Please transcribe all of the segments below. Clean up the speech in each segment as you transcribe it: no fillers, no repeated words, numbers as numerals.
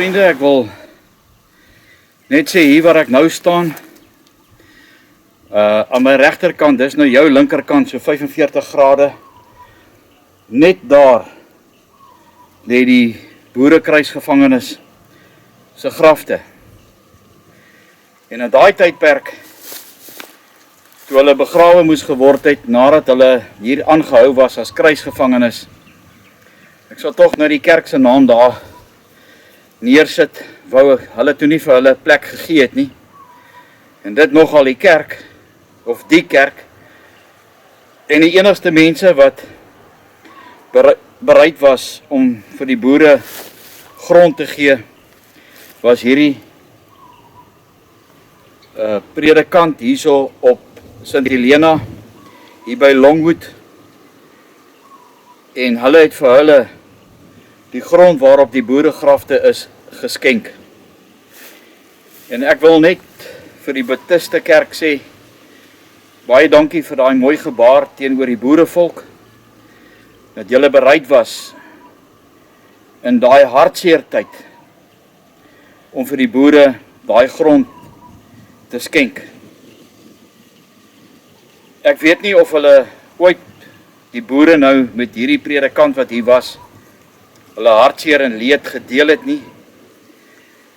Vriende, ek wil net sê hier waar ek nou staan, aan my regterkant, dis nou jou linkerkant, so 45 grade, net daar lê die boerekruisgevangenes se grafte. En in daai tydperk, toe hulle begrawe moes geword het, nadat hulle hier aangehou was as kruisgevangenes, ek sal tog nou die kerk se naam daar neersit, wou hulle toe nie vir hulle plek gegee het nie. En dit nogal die kerk, of die kerk, en die enigste mense wat bereid was om vir die boere grond te gee, was hierdie predikant hierso op St. Helena, hier by Longwood, en hulle het vir hulle die grond waarop die boeregrafte is geskenk. En ek wil net vir die Baptiste Kerk sê, baie dankie vir daai mooi gebaar teenoor die boerevolk, dat julle bereid was in daai hartseer tyd om vir die boere daai grond te skenk. Ek weet nie of hulle ooit die boere nou met hierdie predikant wat hier was, hulle hartseer en leed gedeel het nie,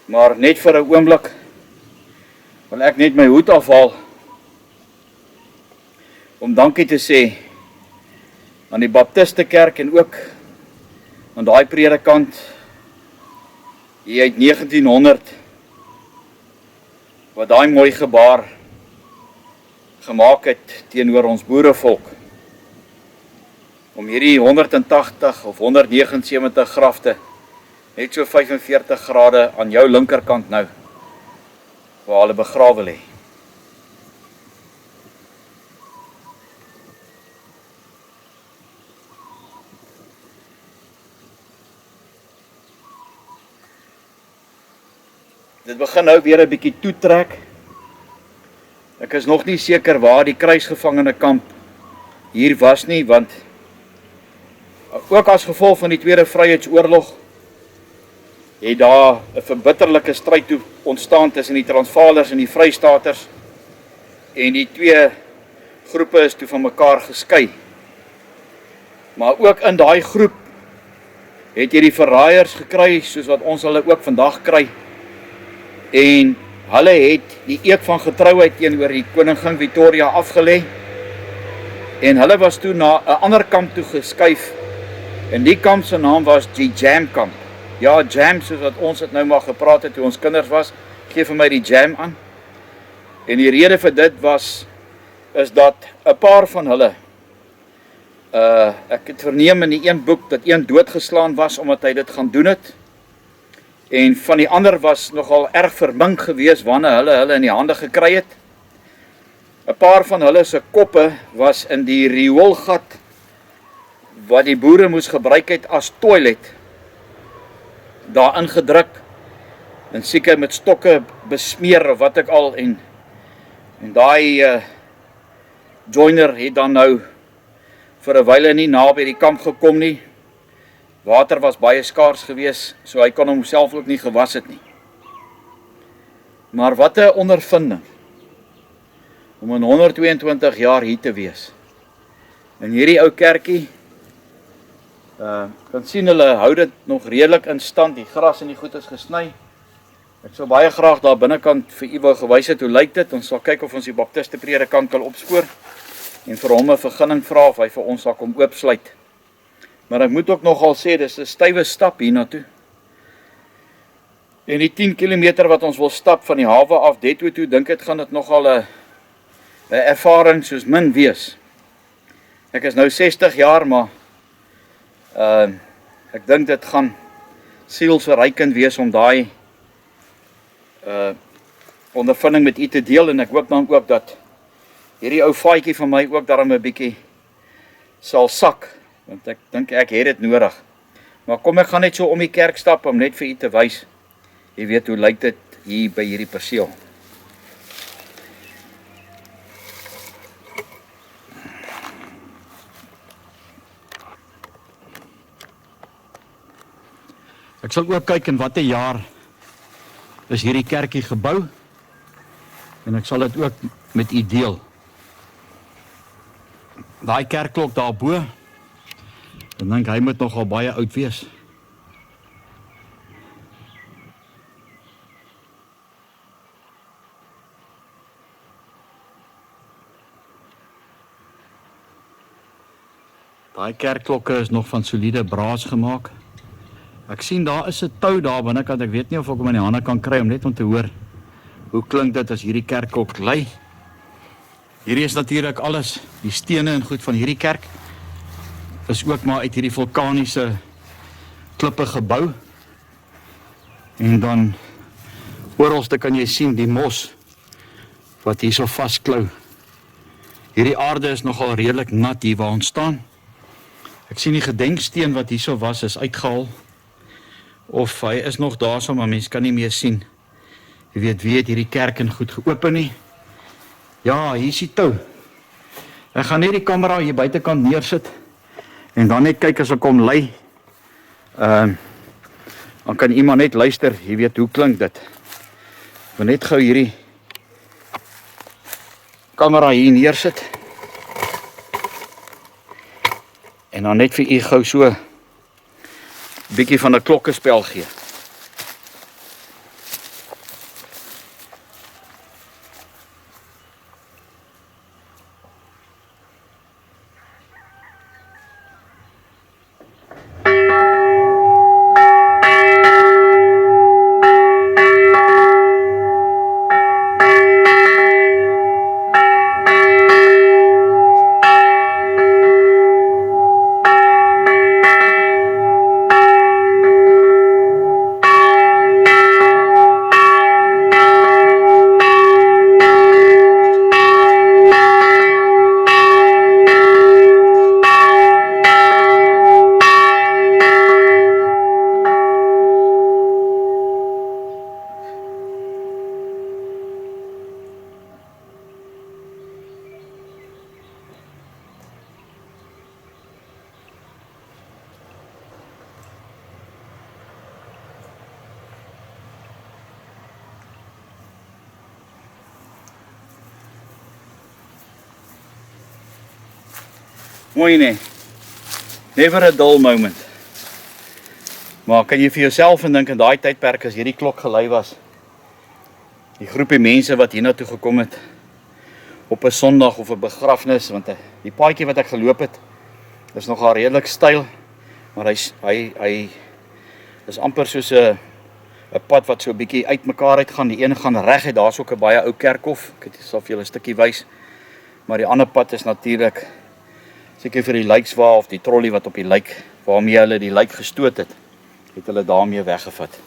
maar net vir 'n oomblik wil ek net my hoed afhaal om dankie te sê aan die Baptiste Kerk en ook aan daai predikant hier uit 1900 wat daai mooi gebaar gemaak het teenoor ons boerevolk om hierdie 180 of 179 grafte net so 45 grade aan jou linkerkant nou waar hulle begrawe lê. Dit begin nou weer 'n bietjie toetrek. Ek is nog nie seker waar die kruisgevangenekamp hier was nie, want ook as gevolg van die Tweede Vryheidsoorlog het daar 'n verbitterlike stryd toe ontstaan tussen die Transvaalers en die Vrystaters, en die twee groepe is toe van mekaar geskei. Maar ook in daai groep het jy die verraaiers gekry, soos wat ons hulle ook vandag kry, en hulle het die eed van getrouheid teenoor die koningin Victoria afgelê, en hulle was toe na 'n ander kamp toe geskuif, en die kamp se naam was die Jam kamp. Ja, Jam, soos wat ons het nou maar gepraat het toe ons kinders was, gee vir my die Jam aan. En die rede vir dit is dat 'n paar van hulle, ek het verneem in die een boek dat een doodgeslaan was omdat hy dit gaan doen het, en van die ander was nogal erg vermink gewees wanneer hulle in die hande gekry het. 'n paar van hulle se koppe was in die rioolgat wat die boere moes gebruik het as toilet, daarin gedruk, en seker met stokke besmeer of wat ek al, en daai joiner het dan nou vir 'n wyle nie naby die kamp gekom nie. Water was baie skaars gewees, so hy kon homself ook nie gewas het nie. Maar wat 'n ondervinding om in 122 jaar hier te wees. En hierdie ou kerkie, kan sien hulle hou dit nog redelik in stand, die gras en die goed is gesny. Ek sou baie graag daar binnekant vir u wou gewys het hoe lyk dit. Ons sal kyk of ons die Baptiste predikant kan opspoor en vir hom 'n vergunning vra of hy vir ons sal kom oopsluit. Maar ek moet ook nogal sê, dis 'n stywe stap hiernatoe. En die 10 kilometer wat ons wil stap van die hawe af Detto toe, dink ek gaan dit nogal 'n ervaring soos min wees. Ek is nou 60 jaar, maar ek dink dit gaan sielsverrykend wees om daai ondervinding met u te deel, en ek hoop dan ook dat hierdie ou vaatjie van my ook daarom 'n bietjie sal sak, want ek dink ek het dit nodig. Maar kom, ek gaan net so om die kerk stap om net vir u te wys, jy weet hoe lyk dit hier by hierdie perseel. Ek sal ook kyk in watter jaar is hierdie kerkie gebou en ek sal dit ook met u deel. Daai kerkklok daarbo, ek dink hy moet nogal baie oud wees. Daai kerkklokke is nog van soliede braas gemaak. Ek sien daar is 'n tou daar binnekant. Ek weet nie of ek hom in die hande kan kry om net om te hoor hoe klink dit as hierdie kerkklok lui. Hierdie is natuurlik alles, die stene en goed van hierdie kerk is ook maar uit hierdie vulkaniese klippe gebou. En dan oralste kan jy sien die mos wat hier so vasklou. Hierdie aarde is nogal redelik nat hier waar ons staan. Ek sien die gedenksteen wat hier so was is uitgehaal. Of hy is nog daar so, maar mens kan nie meer sien. Jy weet, wie het hierdie kerk in goed geopen nie? Ja, hier is die tou. Ek gaan net die kamera hier buitekant neersit en dan net kyk as ek hom lei. Dan kan iemand net luister, jy weet, hoe klink dit? Ek wil net gou hierdie kamera hier neersit. En dan net vir u gou so bietjie van 'n klokkespel gee. Mooi nee, never a dull moment. Maar kan jy vir jouself indink in daai tydperk as hierdie klok gelui was, die groepie mense wat hiernatoe gekom het, op 'n Sondag of 'n begrafnis, want die paadjie wat ek geloop het, is nogal redelik steil, maar hy is amper soos 'n pad wat so 'n bietjie uitmekaar uitgaan, die een gaan reguit, daar's ook 'n baie ou kerkhof, ek sal vir julle 'n stukkie wys, maar die ander pad is natuurlik seker vir die lijkswa of die trolley wat op die lijk, waarmee hulle die lijk gestoot het hulle daarmee weggevat.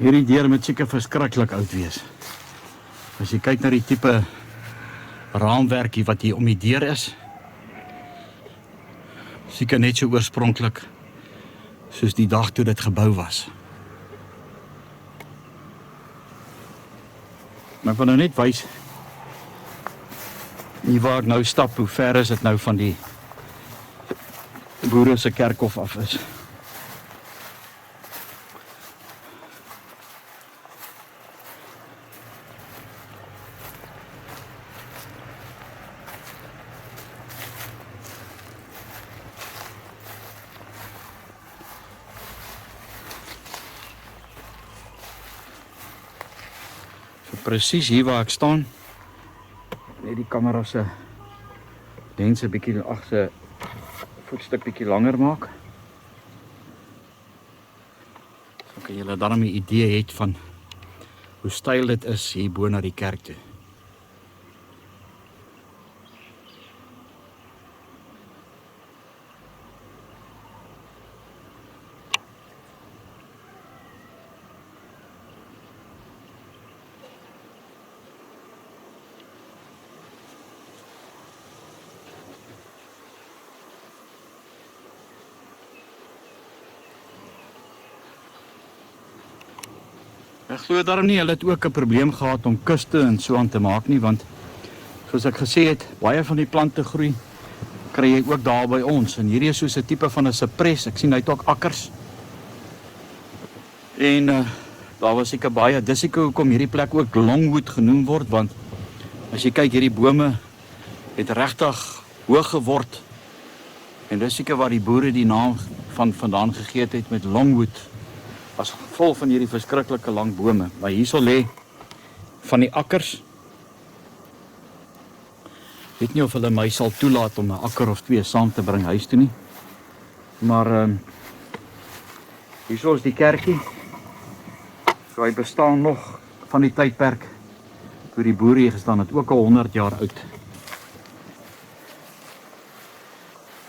Hierdie deur moet seker verskriklik oud wees. As jy kyk na die tipe raamwerk wat hier om die deur is, seker net so oorspronklik soos die dag toe dit gebou was. Maar ek wil nou net wys hier waar ek nou stap, hoe ver is dit nou van die boere se kerkhof af is. Presies hier waar ek staan, net die kamera se lens 'n bietjie agter voetstuk bietjie langer maak. So kan julle dan 'n idee het van hoe styl dit is hier bo na die kerk toe. Ek glo daarom nie, hulle het ook 'n probleem gehad om kuste en so aan te maak nie, want soos ek gesê het, baie van die plante groei, kry jy ook daar by ons, en hierdie is soos 'n tipe van 'n cypress, ek sien hy het ook akkers, en daar was seker baie, dis seker hoekom hierdie plek ook Longwood genoem word, want as jy kyk, hierdie bome het regtig hoog geword, en dis seker waar die boere die naam vandaan gegee het met Longwood, as gevolg van hierdie verskriklike lang bome. Maar hierso lê van die akkers. Ek weet nie of hulle my sal toelaat om 'n akker of twee saam te bring huis toe nie. Maar hierso is die kerkie. So hy bestaan nog van die tydperk toe die boere hier gestaan het, ook al 100 jaar oud.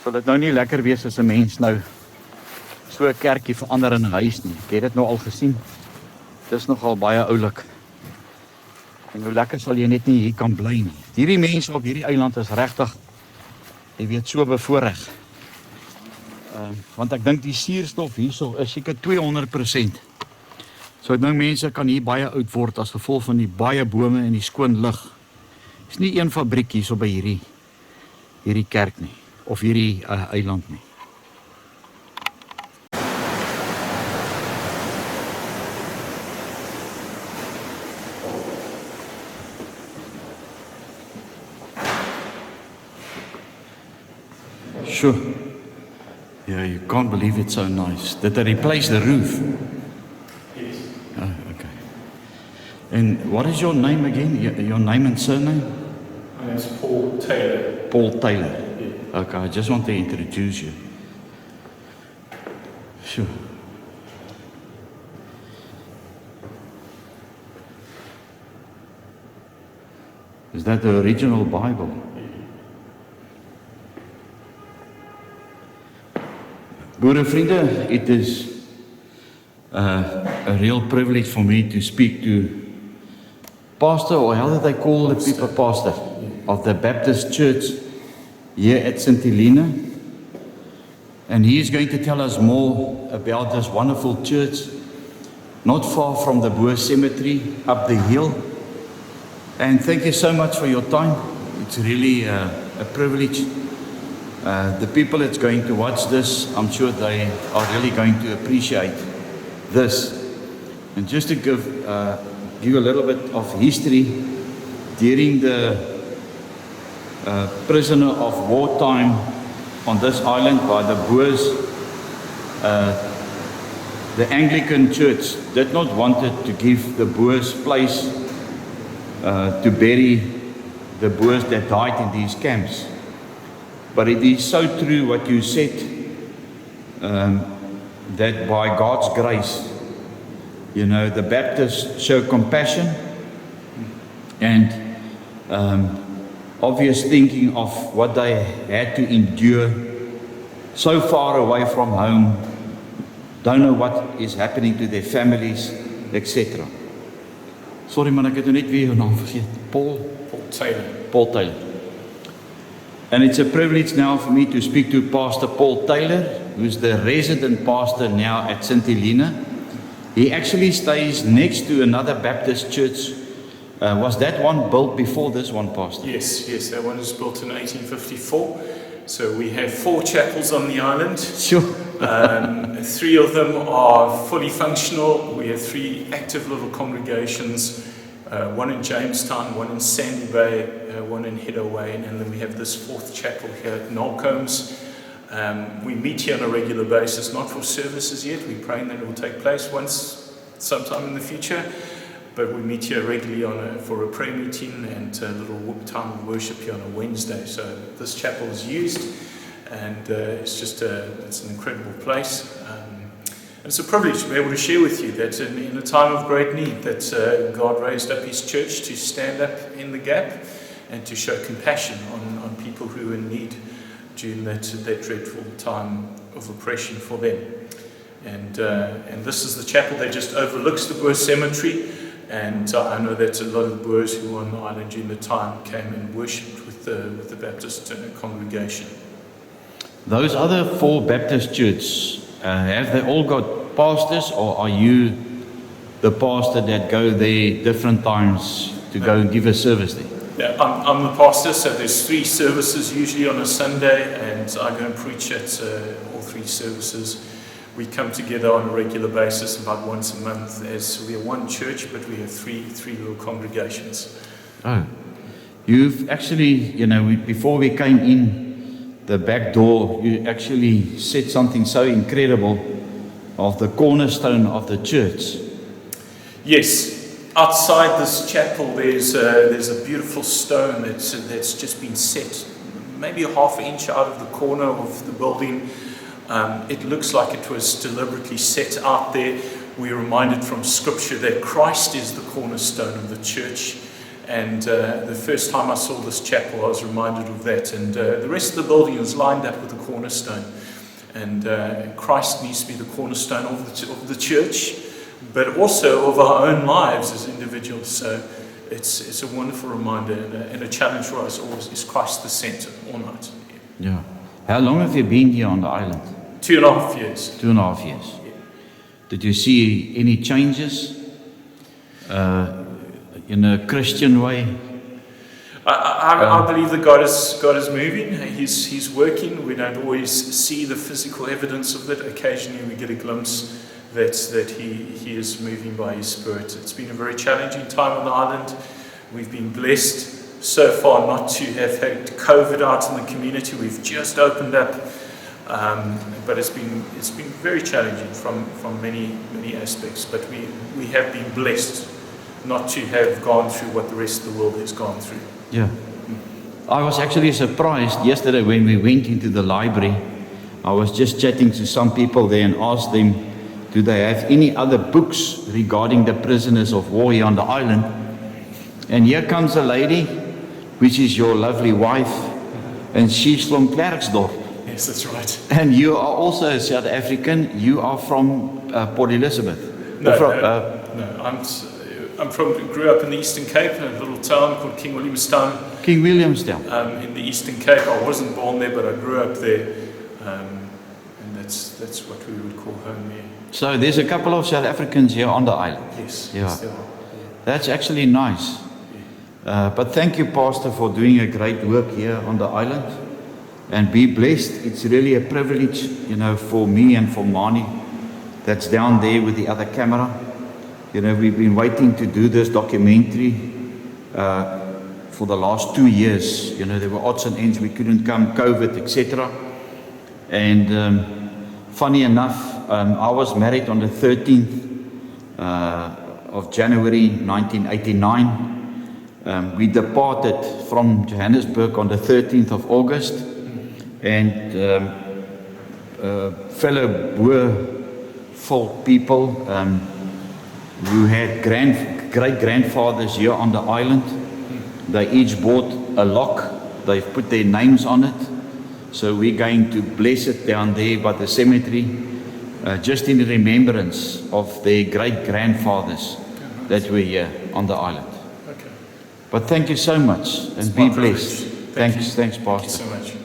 Sal dit nou nie lekker wees as 'n mens nou so 'n kerkie verander in 'n huis nie. Ek het dit nou al gesien. Dit is nogal baie oulik. En hoe lekker sal jy net nie hier kan bly nie. Hierdie mense op hierdie eiland is regtig, jy weet, so bevoorreg. Want ek dink die suurstof hierso is seker 200%. So ek dink mense kan hier baie oud word as gevolg van die baie bome en die skoon lug. Is nie een fabriek hierso by hierdie kerk nie, of hierdie eiland nie. Sure. Yeah, you can't believe it's so nice. Did they replace the roof? Yes. Oh, okay. And what is your name again? Your name and surname? My name is Paul Taylor. Paul Taylor. Yeah. Okay, I just want to introduce you. Sure. Is that the original Bible? Boerevriende, it is a real privilege for me to speak to pastor, or how do they call the people, pastor, of the Baptist Church here at St. Helena. And he is going to tell us more about this wonderful church, not far from the Boer Cemetery, up the hill. And thank you so much for your time. It's really a privilege. The people that's going to watch this, I'm sure they are really going to appreciate this. And just to give you a little bit of history, during the prisoner of war time on this island by the Boers, the Anglican Church did not want to give the Boers place to bury the Boers that died in these camps. But it is so true what you said, that by God's grace, you know, the Baptists show compassion and obvious thinking of what they had to endure so far away from home, don't know what is happening to their families, etc. Sorry man, ek het net weer jou naam vergeet. Paul Taylor. Paul Taylor. And it's a privilege now for me to speak to Pastor Paul Taylor, who's the resident pastor now at St. Helena. He actually stays next to another Baptist church. Was that one built before this one, Pastor? Yes, that one was built in 1854. So we have 4 chapels on the island. Sure. 3 of them are fully functional. We have 3 active little congregations. One in Jamestown, one in Sandy Bay, one in Header Wayne, and then we have this 4th chapel here at Knowlcombs. We meet here on a regular basis, not for services yet. We're praying that it will take place sometime in the future, but we meet here regularly for a prayer meeting and a little time of worship here on a Wednesday. So this chapel is used. and it's an incredible place. And it's a privilege to be able to share with you that in a time of great need that God raised up His church to stand up in the gap and to show compassion on people who are in need during that dreadful time of oppression for them. And this is the chapel that just overlooks the Boer cemetery, and I know that a lot of the Boers who were on the island during the time came and worshipped with the Baptist congregation. Those other 4 Baptist churches, have they all got pastors, or are you the pastor that go there different times to go and give a service there? Yeah, I'm the pastor, so there's 3 services usually on a Sunday, and I go and preach at all 3 services. We come together on a regular basis about once a month, as we are one church, but we have three little congregations. Oh, you've actually, before we came in the back door, you actually said something so incredible of the cornerstone of the church. Yes, outside this chapel there's a beautiful stone that's just been set maybe a half inch out of the corner of the building. It looks like it was deliberately set out there. We're reminded from Scripture that Christ is the cornerstone of the church. And the first time I saw this chapel, I was reminded of that. And the rest of the building is lined up with the cornerstone. And Christ needs to be the cornerstone of the church, but also of our own lives as individuals. So it's a wonderful reminder and a challenge for us always. Is Christ the center all night? Yeah. How long have you been here on the island? 2.5 years. 2.5 years. Yeah. Did you see any changes in a Christian way? I believe that God is moving. He's working. We don't always see the physical evidence of it. Occasionally we get a glimpse that He is moving by His Spirit. It's been a very challenging time on the island. We've been blessed so far not to have had COVID out in the community. We've just opened up, but it's been very challenging from many aspects. But we have been blessed not to have gone through what the rest of the world has gone through. Yeah. I was actually surprised yesterday when we went into the library. I was just chatting to some people there and asked them, do they have any other books regarding the prisoners of war here on the island? And here comes a lady, which is your lovely wife, and she's from Klerksdorp. Yes, that's right. And you are also a South African. You are from Port Elizabeth. No, grew up in the Eastern Cape, in a little town called King Williamstown. King Williamstown. In the Eastern Cape. I wasn't born there, but I grew up there, and that's what we would call home here. So there's a couple of South Africans here on the island. Yes. Yeah. Yes, that's actually nice. But thank you, Pastor, for doing a great work here on the island. And be blessed. It's really a privilege, for me and for Mani, that's down there with the other camera. We've been waiting to do this documentary for the last 2 years. There were odds and ends. We couldn't come, COVID, etc. And funny enough, I was married on the 13th of January 1989. We departed from Johannesburg on the 13th of August. And fellow Boer folk people who had great-grandfathers here on the island, they each bought a lock. They've put their names on it. So we're going to bless it down there by the cemetery, just in remembrance of their great-grandfathers that were here on the island. Okay. But thank you so much, and be blessed. Thanks, Pastor. Thank you so much.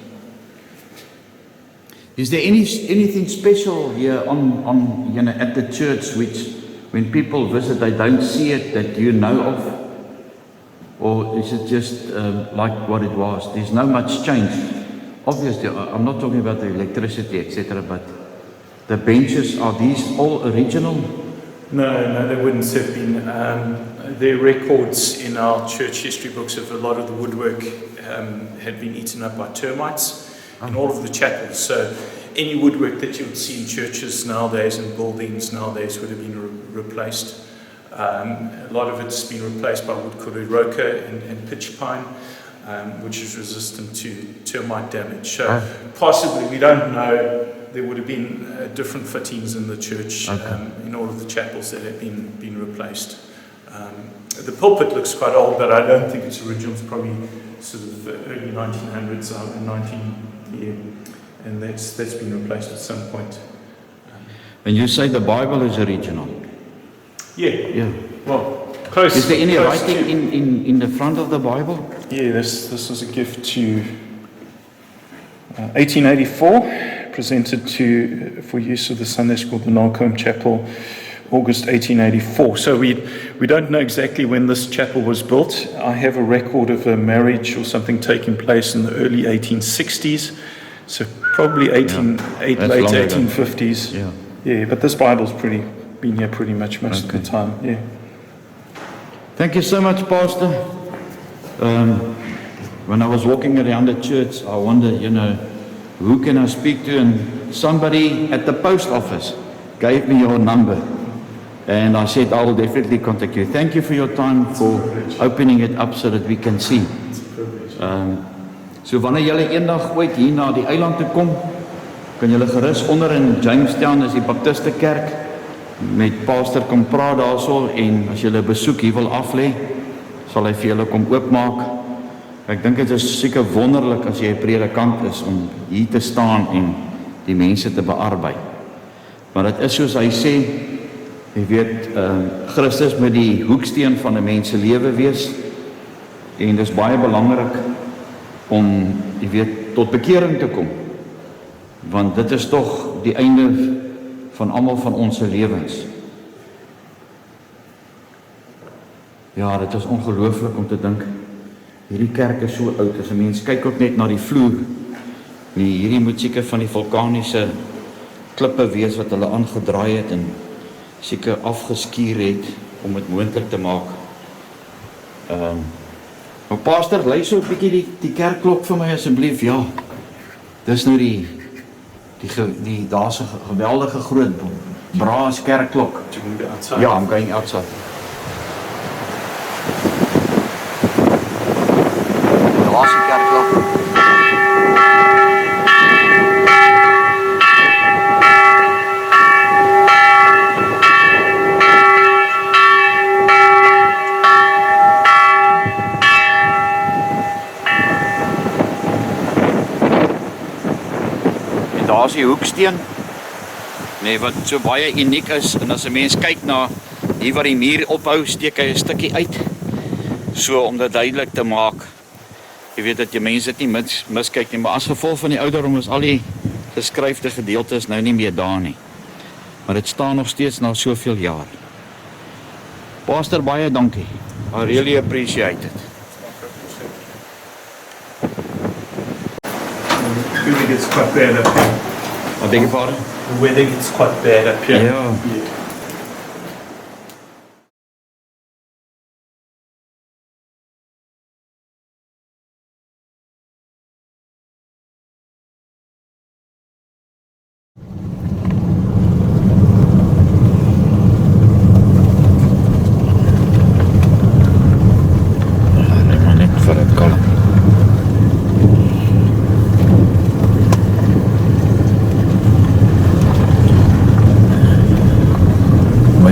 Is there anything special here on at the church which, when people visit, they don't see it that you know of? Or is it just like what it was? There's no much change. Obviously, I'm not talking about the electricity, etc., but the benches, are these all original? No, they wouldn't have been. There are records in our church history books of a lot of the woodwork had been eaten up by termites in all of the chapels. So any woodwork that you would see in churches nowadays and buildings nowadays would have been replaced. A lot of it's been replaced by wood called roca and pitch pine. which is resistant to termite damage. So possibly, we don't know, there would have been different fittings in the church in all of the chapels that have been replaced. The pulpit looks quite old, but I don't think it's original. It's probably sort of the early 1900s, and that's been replaced at some point. And you say the Bible is original? Yeah. Well, close. Is there any close writing in the front of the Bible? Yeah, this was a gift to 1884, presented for use of the Sunday school, the Narcombe Chapel, August 1884. So we don't know exactly when this chapel was built. I have a record of a marriage or something taking place in the early 1860s, so probably late longer 1850s. Yeah, but this Bible's been here pretty much most of the time. Yeah. Thank you so much, Pastor. When I was walking around the church, I wondered, who can I speak to? And somebody at the post office gave me your number. And I said, I will definitely contact you. Thank you for your time, for opening it up so that we can see. So wanneer julle eendag ooit hier na die eiland toe kom, kan julle gerus onder in Jamestown is die Baptiste Kerk met pastor kom praat daarso, en as julle besoek hier wil aflê, sal hy vir julle kom oopmaak. Ek dink dit is seker wonderlik as jy 'n predikant is om hier te staan en die mense te bearbei. Maar dit is soos hy sê, jy weet, Christus met die hoeksteen van 'n mens se lewe wees, en dis baie belangrik om, jy weet, tot bekering te kom, want dit is tog die einde van almal van ons se lewens. Ja, dit is ongelooflik om te dink, hierdie kerk is so oud, as 'n mens kyk ook net na die vloer, hierdie moet seker van die vulkaniese klippe wees wat hulle aangedraai het en seker afgeskuur het om dit moontlik te maak. Maar pastor, lei so 'n bietjie die kerkklok vir my asseblief. Ja, dis nou daar's 'n geweldige groot braas kerkklok. Ja, I'm going outside. Daar's 'n kerkklok. Daar's die hoeksteen, wat so baie uniek is, en as 'n mens kyk na hier waar die muur ophou, steek hy 'n stukkie uit, so om dit duidelik te maak, jy weet dat jy mense dit nie miskyk nie, maar as gevolg van die ouderdom is al die geskryfde gedeeltes nou nie meer daar nie, maar dit staan nog steeds na soveel jaar. Pastor, baie dankie, I really appreciate it. The weather gets quite bad up here. I beg your pardon? The weather gets quite bad up here. Yeah.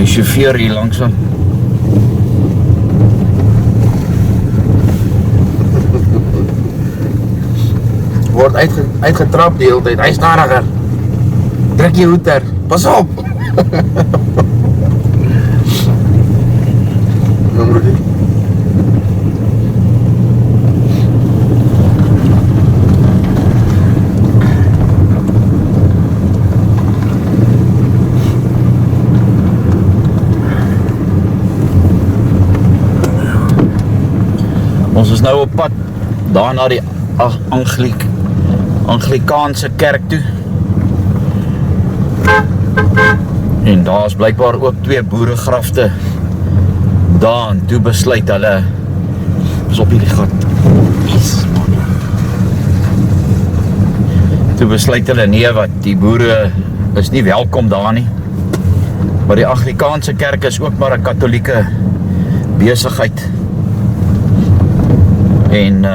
Chauffeur hier langsaam. Word uitgetrap die hele tyd. Hy stadiger. Druk jy hoeter. Pas op. Ons is nou op pad daar na die Anglikaanse kerk toe. En daar is blykbaar ook 2 boeregrafte daar, en toe besluit hulle, is op hierdie gat. Yes, man. Toe besluit hulle, nee wat, die boere is nie welkom daar nie. Maar die Anglikaanse kerk is ook maar 'n katholieke besigheid. En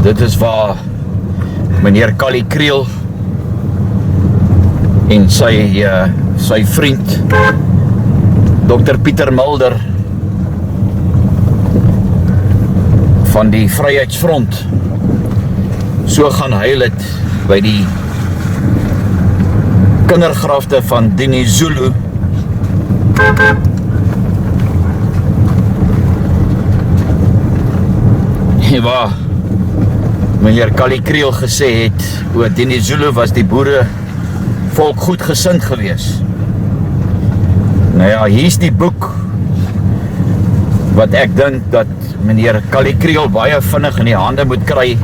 dit is waar meneer Kali Kriel en sy vriend Dr. Pieter Mulder van die Vryheidsfront so gaan huil het by die kindergrafte van Dinizulu. Waar meneer Kali Kriel gesê het, oor Dinizulu was die boere volk goedgesind gewees. Nou ja, hier is die boek wat ek dink dat meneer Kali Kriel baie vinnig in die hande moet kry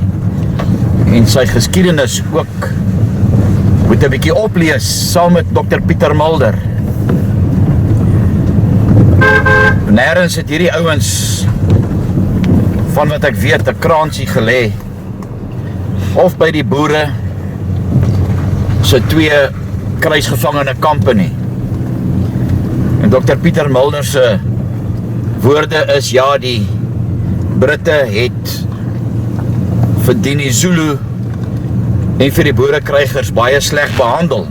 en sy geskiedenis ook moet 'n bietjie oplees saam met Dr. Pieter Mulder. Nêrens het hierdie ouens van wat ek weet 'n kraansie gelê of by die boere se 2 kruisgevangene kampe nie. En Dr. Pieter Mulder se woorde is ja, die Britte het vir Dinizulu en vir die boerekrygers baie sleg behandel.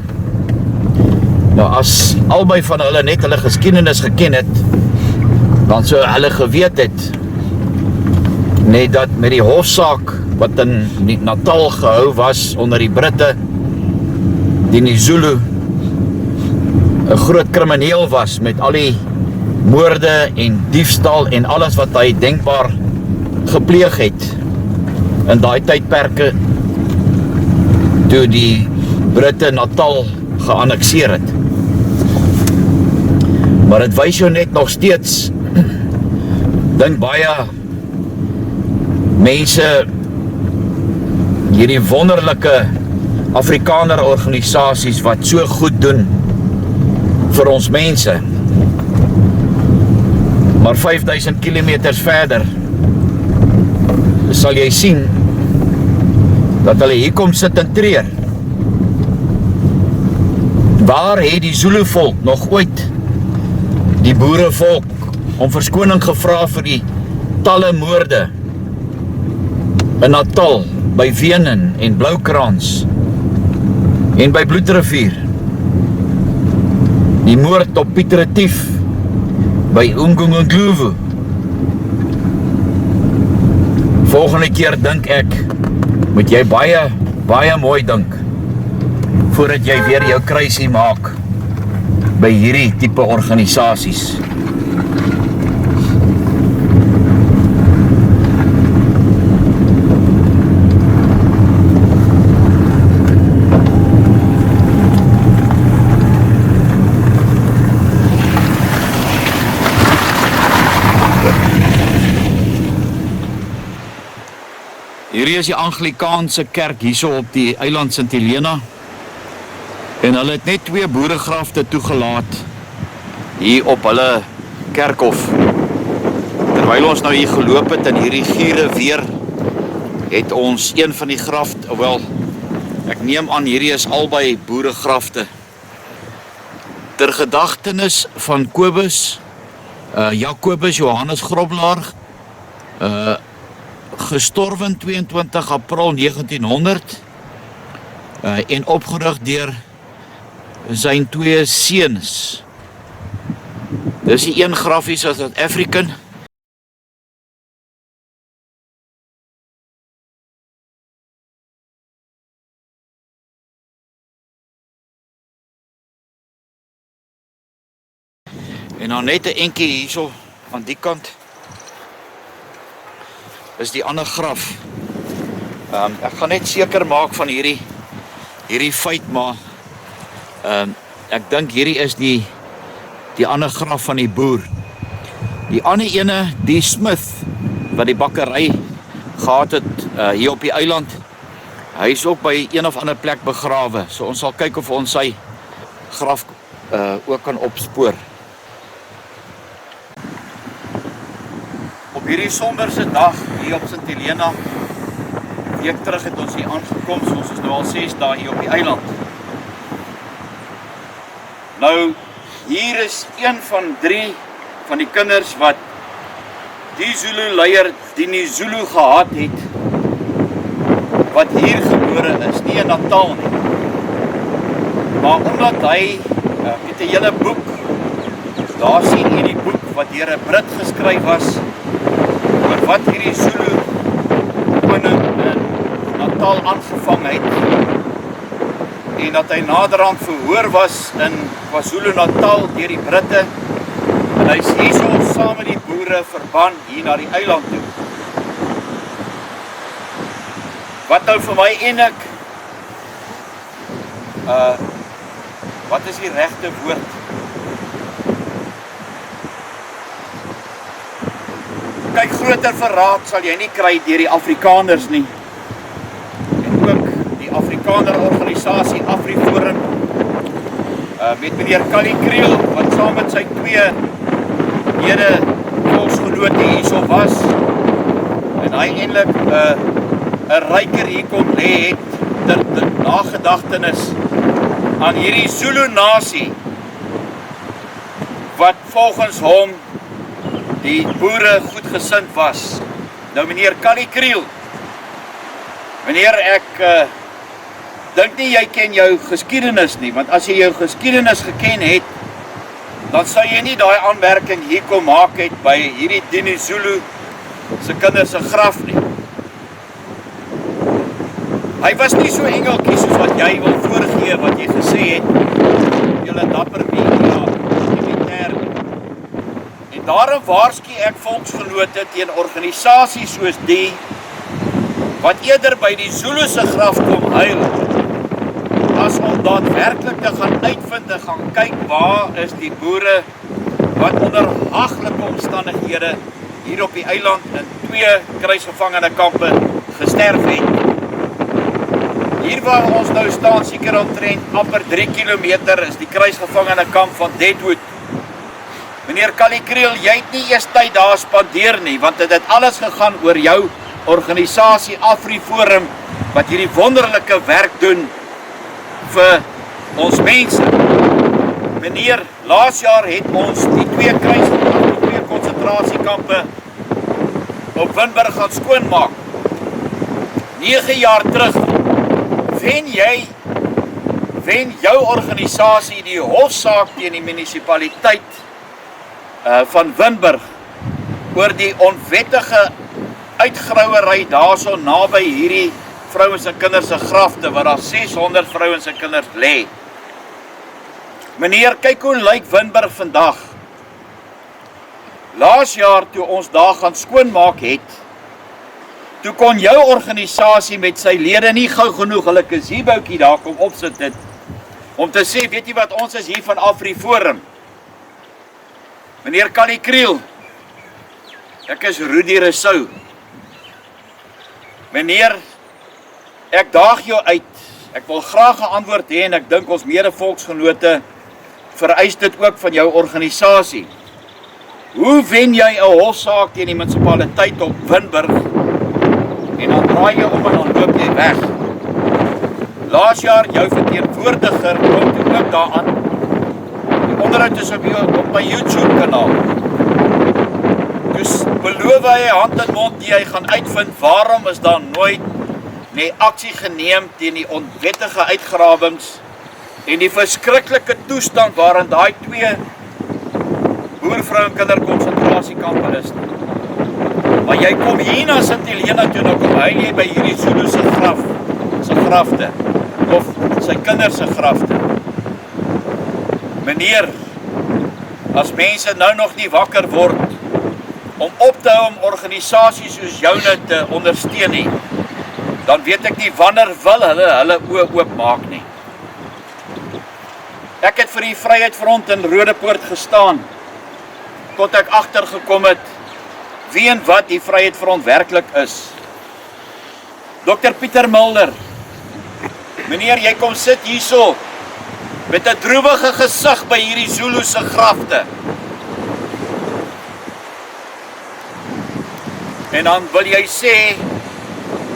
Nou as albei van hulle net hulle geskiedenis geken het, dan sou hulle geweet het net dat met die hofsaak wat in Natal gehou was onder die Britte, Dinizulu 'n groot krimineel was met al die moorde en diefstal en alles wat hy denkbaar gepleeg het in daai tydperke toe die Britte Natal geannekseer het. Maar dit wys jou net nog steeds, dink baie mense, hierdie wonderlike Afrikaner organisasies wat so goed doen vir ons mense. Maar 5000 kilometers verder sal jy sien dat hulle hier kom sit en treur. Waar het die Zulu volk nog ooit die boerevolk om verskoning gevra vir die talle moorde in Natal, by Wenen en Bloukrans en by Bloedrivier, die moord op Piet Retief by Umgungundlovu. Volgende keer dink ek, moet jy baie mooi dink voordat jy weer jou kruisie maak by hierdie tipe organisasies. Hierdie is die Anglikaanse kerk hierso op die eiland Sint Helena. En hulle het net 2 boeregrafte toegelaat hier op hulle kerkhof. Terwyl ons nou hier geloop het in hierdie giere weer, het ons een van die grafte, wel, ek neem aan hierdie is albei boeregrafte, ter gedagtenis van Kobus, Jacobus Johannes Groblaar, gestorven 22 April 1900 en opgerig deur sy 2 seuns. Dis die een grafie as South African en dan net 'n entjie hierso aan die kant is die ander graf. Ek gaan net seker maak van hierdie feit, maar ek dink hierdie is die ander graf van die boer. Die ander ene, die Smith, wat die bakkery gehad het hier op die eiland, hy is ook by een of ander plek begrawe, so ons sal kyk of ons sy graf ook kan opspoor. Op hierdie somberse dag hier op Sint Helena, week terug het ons hier aangekom, so ons is nou al 6 dae hier op die eiland. Nou, hier is een van 3 van die kinders wat die Zulu leier die Zulu gehad het, wat hier gebore is, nie in Natal nie. Maar omdat hy, het 'n hele boek, daar sien jy die boek wat deur 'n Brit geskryf was, oor wat hierdie Zulu koning in Natal aangevang het, en dat hy naderhand verhoor was in KwaZulu-Natal deur die Britte, en hy is hierso saam met die boere verban hier na die eiland toe. Wat nou vir my en ek, wat is die regte woord? Kyk, groter verraad sal jy nie kry deur die Afrikaners nie. En ook die Afrikaner organisasie AfriForum, met meneer Kali Kriel, wat saam met sy twee volksgenote hierso was, en hy eintlik 'n ryker hier kom lê het, ter nagedagtenis aan hierdie Zulu nasie, wat volgens hom die boere goedgesind was. Nou meneer Kali Kriel, meneer, ek dink nie jy ken jou geskiedenis nie, want as jy jou geskiedenis geken het, dan sou jy nie daai aanmerking hier kom maak het by hierdie Dini Zulu se kinders se graf nie. Hy was nie so engeltjie soos wat jy wil voorgee, wat jy gesê het, julle dapper media, militair. En daarom waarsku ek volksgenote teen organisasies soos die, wat eerder by die Zulu se graf kom huil, as om daadwerklik te gaan uitvind en gaan kyk waar is die boere, wat onder haglike omstandighede hier op die eiland in 2 kruisgevangene kampe gesterf het. Hier waar ons nou staan, seker omtrent amper 3 kilometer, is die kruisgevangene kamp van Deadwood. Meneer Kali Kriel, jy het nie eers tyd daar spandeer nie, want dit het alles gegaan oor jou organisasie AfriForum, wat hierdie wonderlike werk doen vir ons mense. Meneer, laas jaar het ons die 2 konsentrasiekampe op Windburg gaan skoonmaak. 9 jaar terug, wen jou organisasie die hofsaak teen die munisipaliteit van Windburg oor die onwettige uitgrouwery daarso naby hierdie vrouens en kinders se grafte, waar daar 600 vrouens en kinders lê. Meneer, kyk hoe lyk Windburg vandag. Laas jaar toe ons daar gaan skoonmaak het, toe kon jou organisasie met sy lede nie gou genoeg hulle gazeboutjie daar kom opsit het, om te sê, weet jy wat, ons is hier van AfriForum. Meneer Kali Kriel, ek is Rudy Rousseau. Meneer, ek daag jou uit, ek wil graag 'n antwoord hê, en ek dink ons mede-volksgenote vereis dit ook van jou organisasie. Hoe wen jy 'n hofsaak teen die munisipaliteit op Windburg, en dan draai jy om en dan loop jy weg? Laas jaar, jou verteenwoordiger kom toe ook daaraan. Die onderhoud is op my YouTube kanaal. Dus beloof hy hand en mond die hy gaan uitvind, waarom is daar nooit aksie geneem teen die onwettige uitgrawings en die verskriklike toestand waarin daai 2 boervrou en kinderkonsentrasiekampe is. Maar jy kom hier na Sint Helena toe, nou kom hy nie by hierdie Zulu se grafte, of sy kinders se grafte. Meneer, as mense nou nog nie wakker word, om op te hou om organisasies soos joune te ondersteun nie, dan weet ek nie wanneer wil hulle oë oopmaak nie. Ek het vir die Vryheidsfront in Rodepoort gestaan, tot ek agtergekom het, wie en wat die Vryheidsfront werklik is. Dr. Pieter Mulder, meneer, jy kom sit hierso, met 'n droewige gesig by hierdie Zulu se grafte. En dan wil jy sê,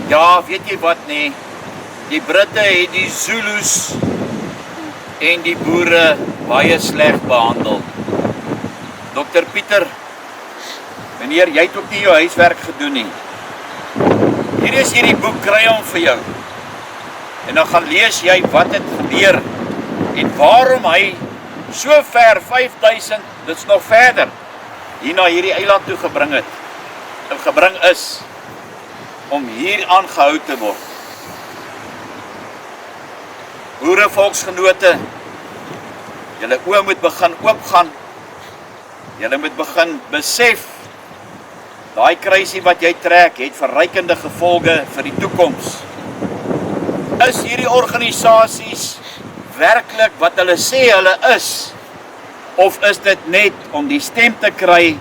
ja, weet jy wat nie, die Britte het die Zulus en die boere baie sleg behandel. Dr. Pieter, Meneer, jy het ook nie jou huiswerk gedoen nie. Hier is hierdie boek, kry hom vir jou. En dan gaan lees jy wat het gebeur en waarom hy so ver 5000, dit is nog verder, hier na hierdie eiland toe gebring het. En gebring is om hier aangehou te word. Boere, volksgenote, julle oë moet begin oopgaan. Julle moet begin besef, daai kruisie wat jy trek, het verrykende gevolge vir die toekoms. Is hierdie organisasies werklik wat hulle sê hulle is? Of is dit net om die stem te kry,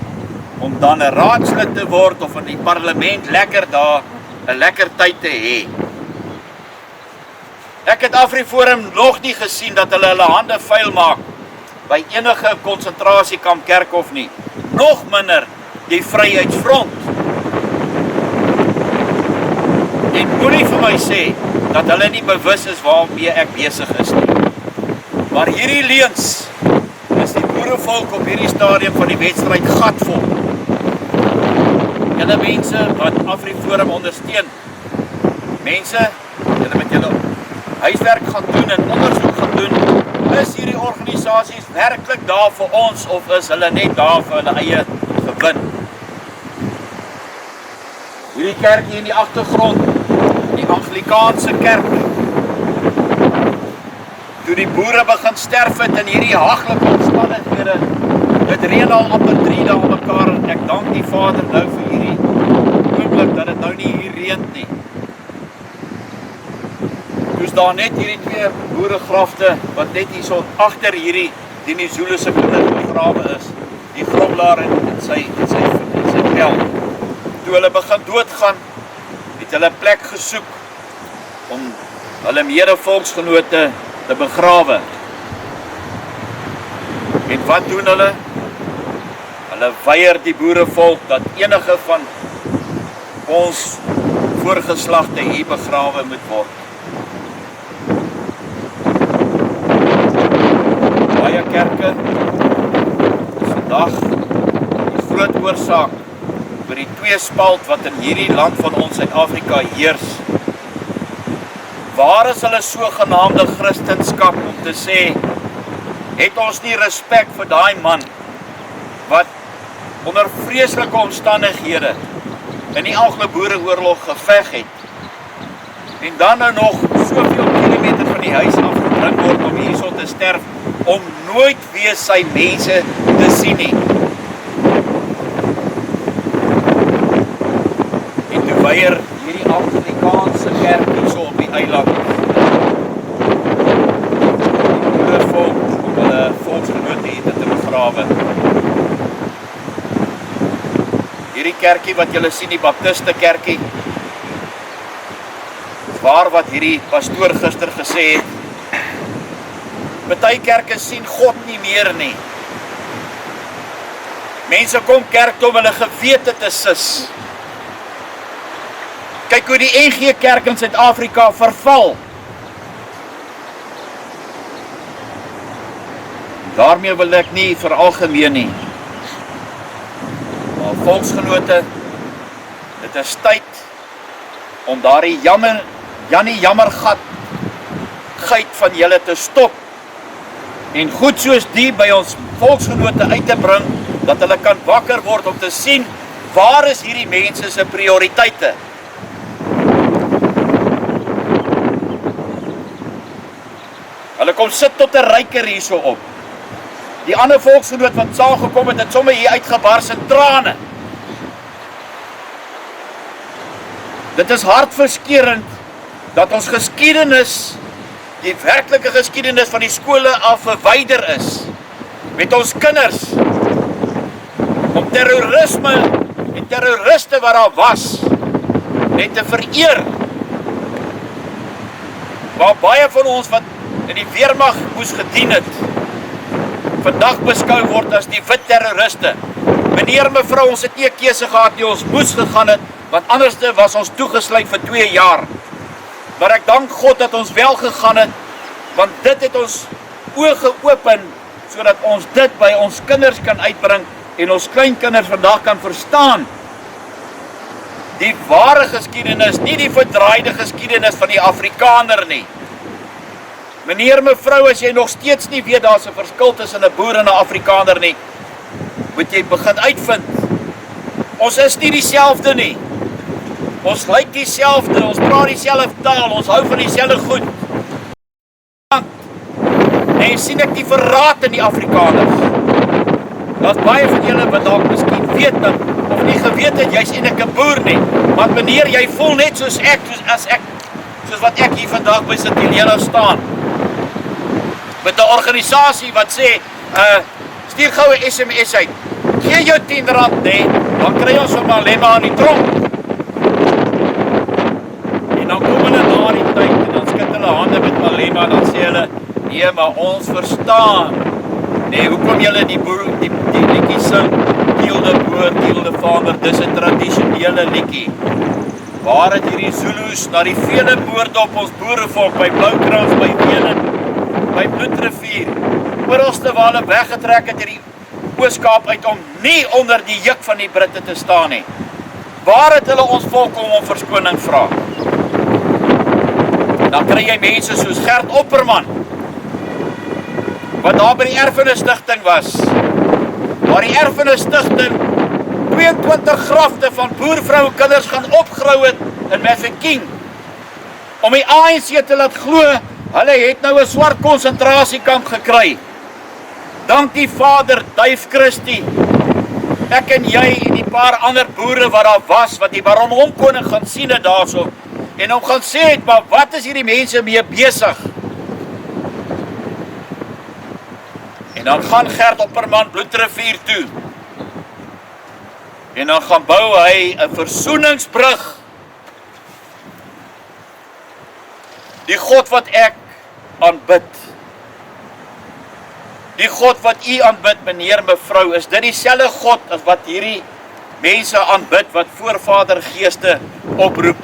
om dan 'n raadslid te word of in die parlement lekker daar 'n lekker tyd te hê? Ek het AfriForum nog nie gesien dat hulle hande vuil maak by enige konsentrasiekamp Kerkhof nie. Nog minder die Vryheidsfront. En moenie vir my sê dat hulle nie bewus is waarmee ek besig is nie. Maar hierdie leuns is die boerevolk op hierdie stadium van die wedstryd gatvol. Julle mense wat AfriForum ondersteun, mense, julle met julle huiswerk gaan doen en ondersoek gaan doen, is hierdie organisasies werklik daar vir ons of is hulle net daar vir hulle eie gewin? Hierdie kerk hier in die agtergrond, die Anglikaanse kerk, toe die boere begin sterf het in hierdie haglike omstandighede, dit reën al amper 3 dae mekaar en ek dank die Vader nou vir hierdie oomblik dat dit nou nie hier reën nie. Toe's daar net hierdie 2 boeregrafte wat net hier so agter hierdie Dinizulu se kinders begrawe is, die gromlaar en sy vel. Toe hulle begin doodgaan, het hulle plek gesoek om hulle mede-volksgenote te begrawe. En wat doen hulle? Hulle weier die boerevolk dat enige van ons voorgeslagte hier begrawe moet word. Baie kerke is vandag die groot oorsaak vir die tweespalt wat in hierdie land van ons Suid-Afrika heers. Waar is hulle sogenaamde Christenskap om te sê, het ons nie respek vir daai man wat onder vreeslike omstandighede in die Anglo-Boereoorlog geveg het en dan nou nog soveel kilometer van die huis afgebring word om hierso te sterf, om nooit weer sy mense te sien nie. En toe weier hierdie Anglikaanse kerk hierso op die eiland die boerevolk om hulle volksgenote hier te begrawe. Hierdie kerkie wat julle sien, die Baptiste kerkie, waar wat hierdie pastoor gister gesê het, party kerke sien God nie meer nie. Mense kom kerk toe om hulle gewete te sis. Kyk hoe die NG Kerk in Suid-Afrika verval. Daarmee wil ek nie veralgemeen nie. Maar volksgenote, dit is tyd om daardie Jannie jammergat geit van julle te stop en goed soos die by ons volksgenote uit te bring, dat hulle kan wakker word om te sien, waar is hierdie mense se prioriteite? Hulle kom sit tot 'n ryker hierso op. Die ander volksgenoot wat saamgekom het sommer hier uitgebars in trane. Dit is hartverskeurend dat ons geskiedenis, die werklike geskiedenis van die skole af verwyder is, met ons kinders, om terrorisme en terroriste wat daar was, net te vereer. Waar baie van ons wat in die weermag moes gedien het, vandag beskou word as die wit terroriste. Meneer, mevrou, ons het nie 'n keuse gehad nie, ons moes gegaan het, want anders was ons toegesluit vir 2 jaar. Maar ek dank God dat ons wel gegaan het, want dit het ons oë geopen, sodat ons dit by ons kinders kan uitbring, en ons kleinkinders vandag kan verstaan die ware geskiedenis, nie die verdraaide geskiedenis van die Afrikaner nie. Meneer, mevrou, as jy nog steeds nie weet daar's 'n verskil tussen 'n boer en 'n Afrikaner nie, moet jy begin uitvind. Ons is nie dieselfde nie. Ons lyk dieselfde, ons praat dieselfde taal, ons hou van dieselfde goed. En sien ek die verraad in die Afrikaners. Daar's baie van julle wat dalk miskien weet dat, of nie geweet het, jy's eintlik 'n boer nie. Want meneer, jy voel net soos wat ek hier vandag by Sint-Helena staan. Met 'n organisasie wat sê, stuur gou 'n SMS uit. Gee jou R10, nee, dan kry ons van Malema aan die tronk. En dan kom hulle na die tyd en dan skud hulle hande met Malema en dan sê hulle, nee, maar ons verstaan. Nee, hoekom julle die liedjie sing, Tiel de Boer, Tiel de Vader, dis 'n tradisionele liedjie. Waar het hierdie Zulus na die vele moorde op ons boerevolk, by Bloukrans, by Wenen, by Bloedrivier, oralste waar hulle weggetrek het hierdie Oos-Kaap uit om nie onder die juk van die Britte te staan nie. Waar het hulle ons volk om verskoning vra? Dan kry jy mense soos Gert Opperman, wat daar by die Erfenisstigting was, waar die Erfenisstigting 22 grafte van boervrou kinders gaan opgrou het in Mafeking, om die ANC te laat glo, hulle het nou 'n swart konsentrasiekamp gekry. Dank die Vader, Duif Christie, ek en jy en die paar ander boere wat daar was, wat die Baron Homkoning gaan sien het daarso, en hom gaan sê het, maar wat is hierdie mense mee besig? En dan gaan Gert Opperman Bloedrivier toe, en dan gaan bou hy 'n versoeningsbrug. Die God wat ek aanbid, die God wat u aanbid, meneer, mevrou, is dit dieselfde God as wat hierdie mense aanbid, wat voorvadergeeste oproep?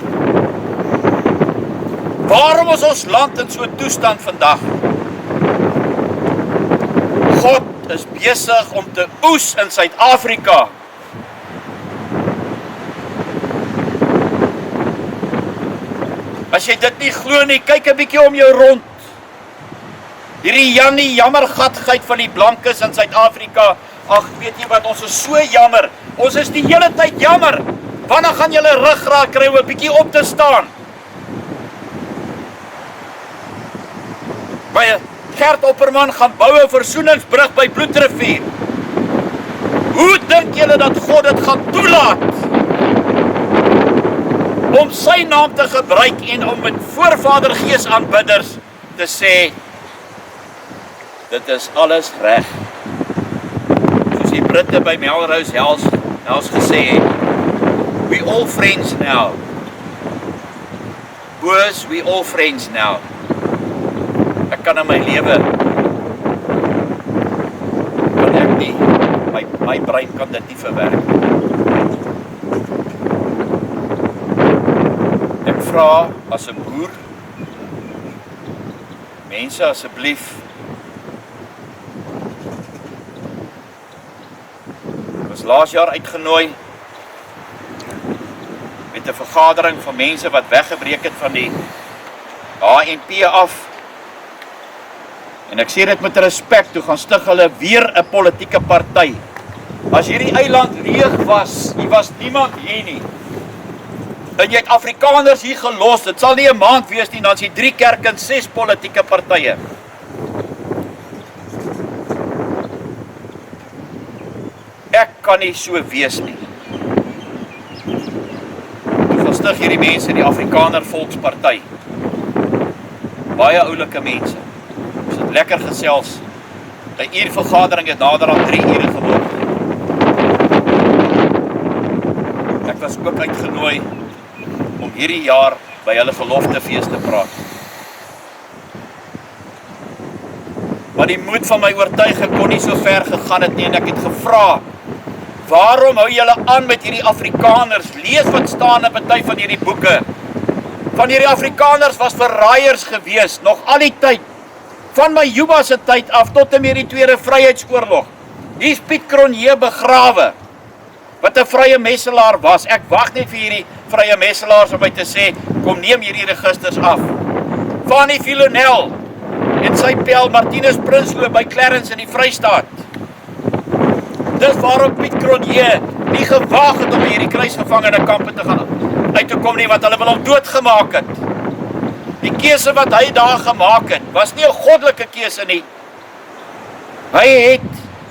Waarom is ons land in so 'n toestand vandag? God is besig om te oes in Suid-Afrika. As jy dit nie glo nie, kyk 'n bietjie om jou rond. Hierdie jammergatgheid van die blankes in Suid-Afrika, ag, weet jy wat, ons is so jammer. Ons is die hele tyd jammer. Wanneer gaan julle ruggraat kry om 'n bietjie op te staan? By Gert Opperman gaan bou 'n versoeningsbrug by Bloedrivier. Hoe dink julle dat God dit gaan toelaat? Om sy naam te gebruik en om met voorvadergees aanbidders te sê, dit is alles reg. Soos die Britte by Melrose House gesê het, we all friends now. Boos, we all friends now. Ek kan in my lewe, kan ek nie, my brein kan dit nie verwerk. Ek vra as 'n boer, mense asseblief, ek was laas jaar uitgenooi met 'n vergadering van mense wat weggebreek het van die HNP af. En ek sê dit met respek, toe gaan stig hulle weer 'n politieke party. As hierdie eiland leeg was, hier was niemand hier nie. En jy het Afrikaners hier gelos, dit sal nie 'n maand wees nie, dan is die 3 kerke en 6 politieke partye. Ek kan nie so wees nie. Toe gaan stig hierdie mense die Afrikaner Volksparty. Baie oulike mense. Ons het lekker gesels. 'n uur vergadering het nader aan 3 ure geword. Ek was ook uitgenooi om hierdie jaar by hulle geloftefees te praat. Maar die moed van my oortuiging kon nie so ver gegaan het nie, en ek het gevra, waarom hou julle aan met hierdie Afrikaners? Lees wat staan in party van hierdie boeke. Van hierdie Afrikaners was verraaiers gewees, nog al die tyd. Van my Juba se tyd af tot en met die Tweede Vryheidsoorlog. Hier is Piet Cronje begrawe, wat 'n vrye messelaar was. Ek wag net vir hierdie vrye messelaars om my te sê, kom neem hierdie registers af. Fanny Vilonel en sy pel Martinus Prinsloo by Clarence in die Vrystaat. Dis waarom Piet Cronje nie gewaag het om hierdie kruisgevangene kampe te gaan uit te kom nie, want hulle wil hom doodgemaak het. Die keuse wat hy daar gemaak het, was nie 'n goddelike keuse nie. Hy het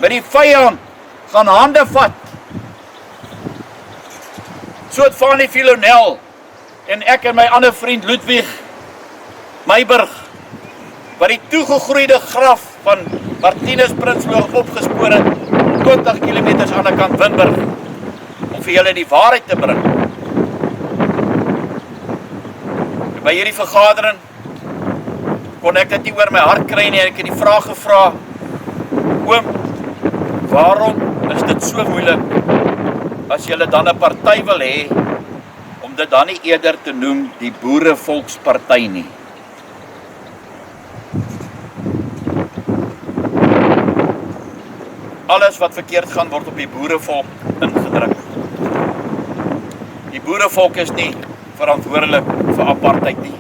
met die vyand gaan hande vat. So het Fanny Vilonel en ek en my ander vriend Ludwig Meiburg, wat die toegegroeide graf van Martinus Prinsloo opgespoor het, 20 km aan die kant Windburg, om vir julle die waarheid te bring. En by hierdie vergadering kon ek dit nie oor my hart kry nie, en ek het die vraag gevra, oom, waarom is dit so moeilik, as julle dan 'n party wil hê, om dit dan nie eerder te noem die Boerevolksparty nie? Alles wat verkeerd gaan word op die boerevolk ingedruk. Die boerevolk is nie verantwoordelik vir apartheid nie.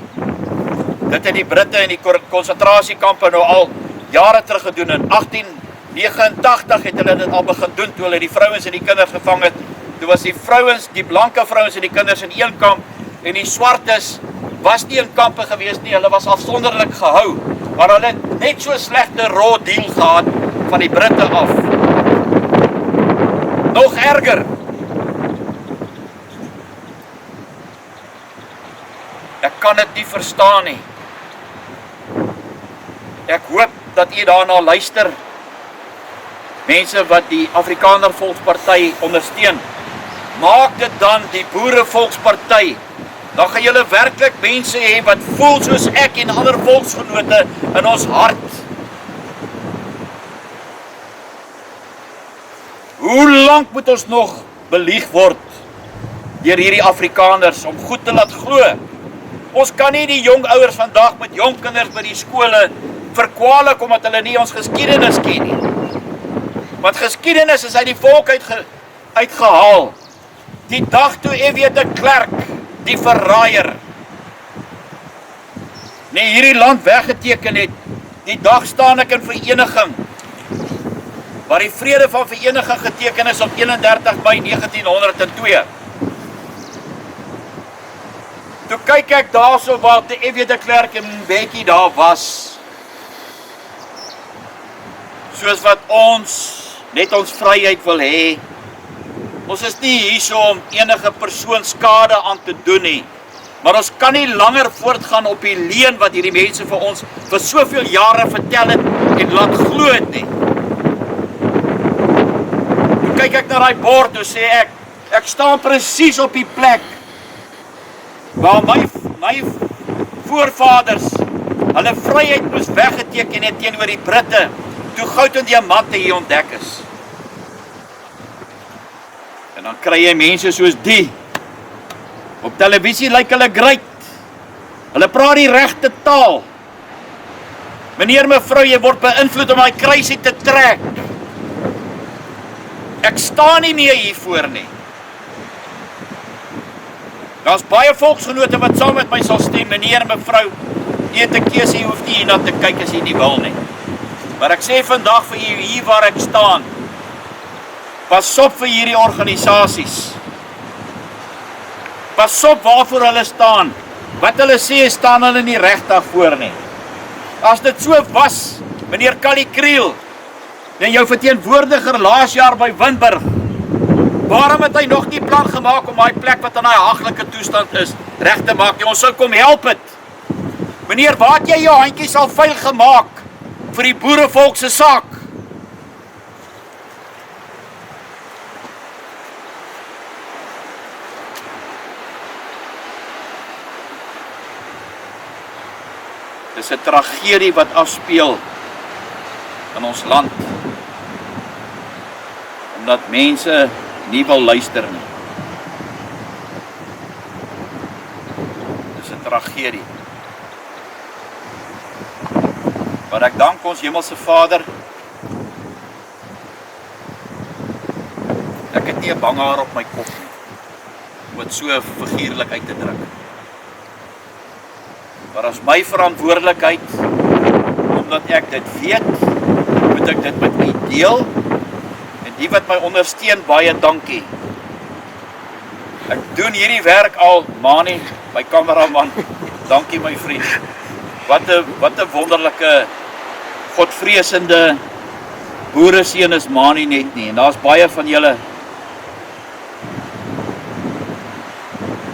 Dit het die Britte in die konsentrasiekampe nou al jare terug gedoen. In 1889 het hulle dit al begin doen, toe hulle die vrouens en die kinders gevang het. Toe was die vrouens, die blanke vrouens en die kinders in een kamp, en die swartes was nie in kampe gewees nie, hulle was afsonderlik gehou, maar hulle het net so slegte raw deal gehad van die Britte af. Nog erger. Ek kan dit nie verstaan nie. Ek hoop dat u daarna luister. Mense wat die Afrikaner Volksparty ondersteun, maak dit dan die Boerevolksparty. Dan gaan julle werklik mense hê wat voel soos ek en ander volksgenote in ons hart. Hoe lank moet ons nog belieg word deur hierdie Afrikaners om goed te laat glo? Ons kan nie die jong ouers vandag met jong kinders by die skole verkwalik omdat hulle nie ons geskiedenis ken nie. Want geskiedenis is uit die volk uitgehaal. Die dag toe F.W. de Klerk, die verraaier, nee, hierdie land weggeteken het, die dag staan ek in vereniging, waar die vrede van vereniging geteken is op 31 Mei 1902. Toe kyk ek daar so waar die F.W. de Klerk en Mbeki daar was, soos wat ons net ons vryheid wil hê. Ons is nie hier so om enige persoon skade aan te doen nie, maar ons kan nie langer voortgaan op die leuen wat hierdie mense vir ons vir soveel jare vertel het en laat glo het nie. Toe kyk ek na die bord, toe sê ek staan presies op die plek waar my voorvaders hulle vryheid moes weggeteken het teenoor die Britte, toe goud en diamante hier ontdek is. En dan kry jy mense soos die. Op televisie lyk hulle great. Hulle praat die regte taal. Meneer, mevrou, jy word beïnvloed om my kruisie te trek. Ek staan nie meer hiervoor nie. Daar's baie volksgenote wat saam met my sal stem, meneer, mevrou, jy het 'n keuse, jy hoef nie hierna te kyk as jy nie wil nie. Maar ek sê vandag vir u, hier waar ek staan, pas op vir hierdie organisasies. Pas op waarvoor hulle staan. Wat hulle sê, staan hulle nie reg daarvoor nie. As dit so was, meneer Kali Kriel, en jou verteenwoordiger laas jaar by Windburg, waarom het hy nog nie plan gemaak om daai plek wat in daai haglike toestand is, reg te maak nie? Ons sou kom help het. Meneer, waar het jy jou handjies al vuil gemaak vir die boerevolk se saak? Dis 'n tragedie wat afspeel in ons land, omdat mense nie wil luister nie. Dis 'n tragedie. Maar ek dank ons Hemelse Vader Ek het nie 'n banghaar op my kop nie, om dit so figuurlik uit te druk. Maar as my verantwoordelikheid, omdat ek dit weet, moet ek dit met u deel, en die wat my ondersteun, baie dankie. Ek doen hierdie werk al, Mani, my kameraman, dankie my vriend. Wat 'n wonderlike, godvreesende boereseun is Mani net nie, en daar's baie van julle.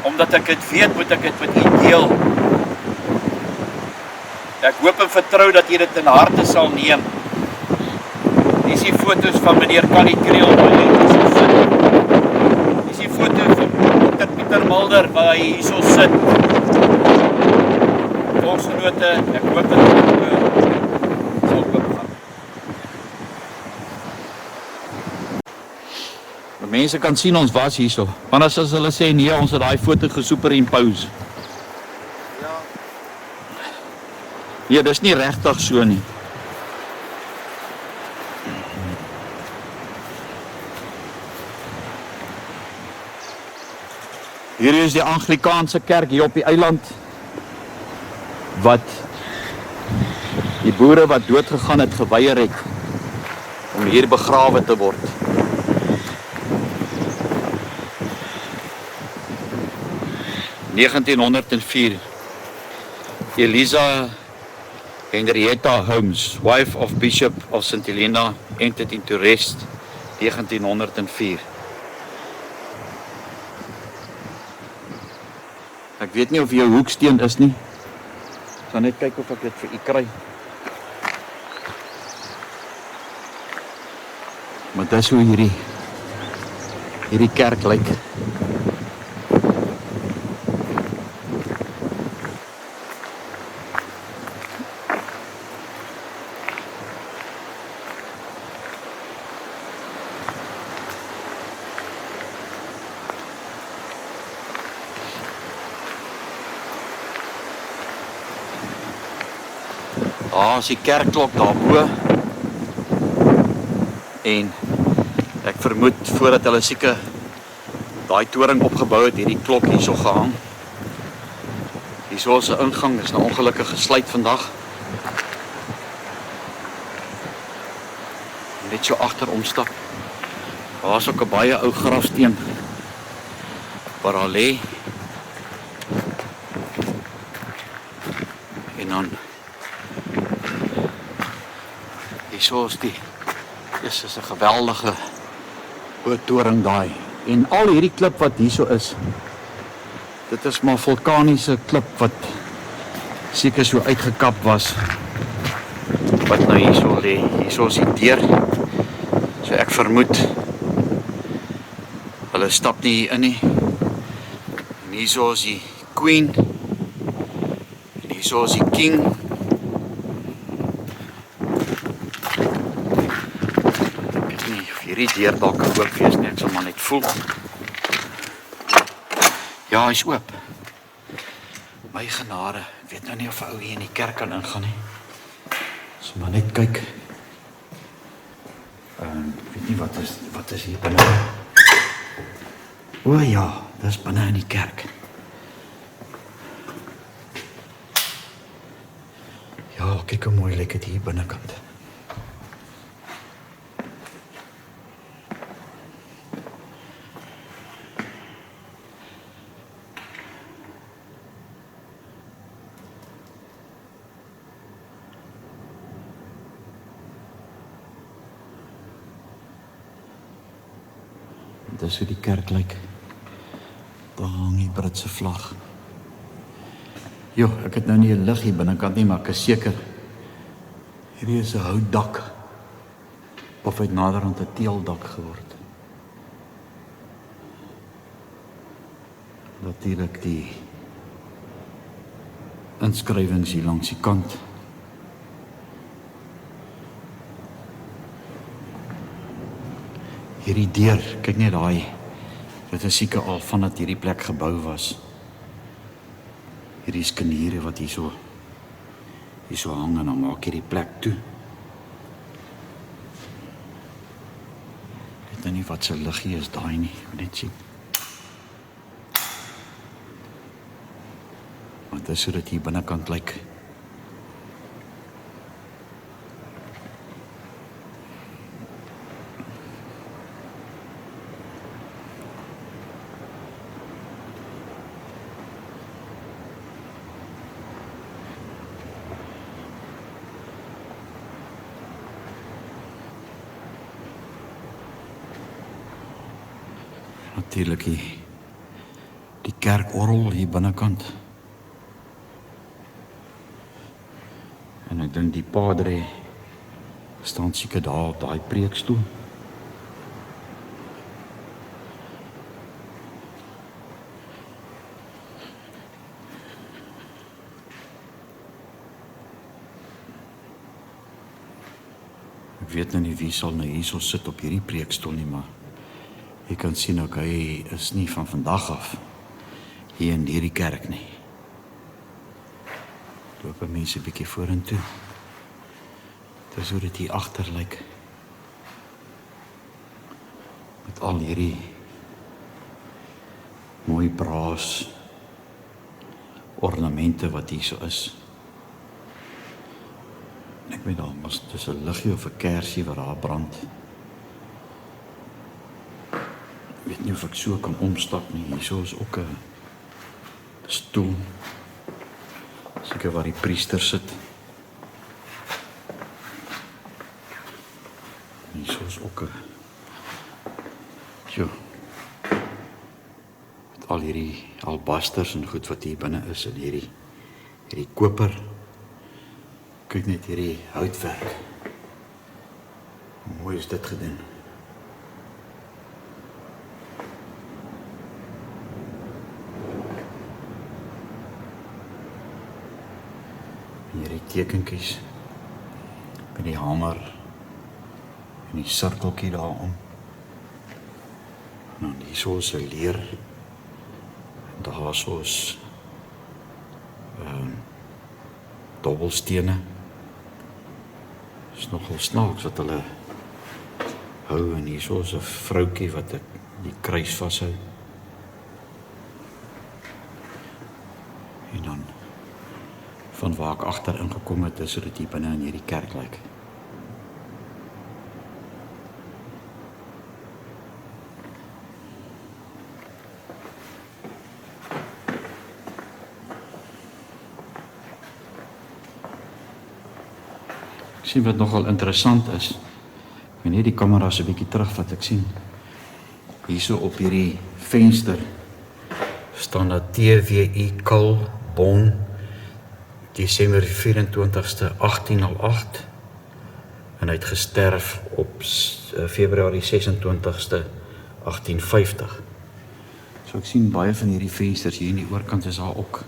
Omdat ek dit weet, moet ek dit met u deel. Ek hoop en vertrou dat jy dit in harte sal neem. Dis die foto's van meneer Kali Kriel waar hy hierso sit. Dis die foto van Dr. Pieter Mulder waar hy hierso sit. Volksgenote, ek hoop dat dit sal oopgaan. Mense kan sien ons was hierso. Anders as hulle sê nee, ons het daai foto gesuperimpose. Ja, dis nie regtig so nie. Hier is die Anglikaanse kerk hier op die eiland, wat die boere wat doodgegaan het geweier het om hier begrawe te word. In 1904, Eliza Henrietta Holmes, wife of Bishop of St. Helena, entered into rest, 1904. Ek weet nie of jou hoeksteen is nie. Ek gaan net kyk of ek dit vir u kry. Maar dis hoe hierdie kerk lyk. Daar is die kerkklok daarbo. En ek vermoed voordat hulle seker daai toring opgebou het, hierdie klok hierso gehang. Hierso is 'n ingang, is nou ongelukkig gesluit vandag. Net so agter omstap. Daar is ook 'n baie ou grafsteen waar daar lê. En dan hierso is dis is 'n geweldige hoë toring daai. En al hierdie klip wat hierso is, dit is maar vulkaniese klip wat seker so uitgekap was, wat nou hierso lê. Hierso is die deur. So ek vermoed hulle stap nie hier in nie. En hierso is die queen. En hierso is die king. Hierdie deur dalk oop wees nie, ek sal maar net voel. Ja, hy's oop. My genade, ek weet nou nie of 'n ou hier in die kerk kan ingaan nie. Ons maar net kyk. Weet nie wat is hier binne. O ja, dis binne in die kerk. Ja, kyk hoe mooi lyk dit hier binnekant. Dis hoe die kerk lyk. Daar hang die Britse vlag. Jo, ek het nou nie 'n lig hier binnekant nie, maar ek is seker hierdie is 'n houtdak of het naderhand 'n teeldak geword. Natuurlik die inskrywings hier langs die kant. Hierdie deur, kyk net daai. Dit is seker al vandat hierdie plek gebou was. Hierdie skeniere wat hierso hang en dan maak hierdie plek toe. Dit het nie wat se liggie is daai nie, ek wil net sien. Want dis hoe dit hier binnekant lyk. Natuurlik die kerkorgel hier binnekant. En ek dink die padre staan seker daar op daai preekstoel. Ek weet nou nie wie sal nou hierso sit op hierdie preekstoel nie, maar jy kan sien ook hy is nie van vandag af hier in hierdie kerk nie. Loop mense 'n bietjie vorentoe. Dis hoe dit hier agter lyk. Met al hierdie mooi braas ornamente wat hier so is. Ek weet al, mas dis 'n liggie of 'n kersie wat daar brand. Ek weet nie of ek so kan omstap nie. Hierso is ook 'n stoel. Seker waar die priester sit. Hierso is ook 'n met al hierdie albasters en goed wat hier binne is en hierdie koper. Kyk net hierdie houtwerk. Hoe mooi is dit gedoen. Hierdie tekenkies met die hamer en die sirkeltjie daarom. En dan hierso is 'n leer. En daarso is dobbelstene. Is nogal snaaks wat hulle hou en hierso is 'n vroutjie wat die kruis vashou. En dan van waar ek agter ingekom het, is dit hier binne in hierdie kerk lyk. Ek sien wat nogal interessant is. Ek wil net die kamera so 'n bietjie terugvat. Ek sien hierso op hierdie venster staan dat TWI Kul Bon Desember 24ste 1808 en hy het gesterf op Februarie 26ste 1850. So ek sien baie van hierdie vensters hier in die oorkant is daar ook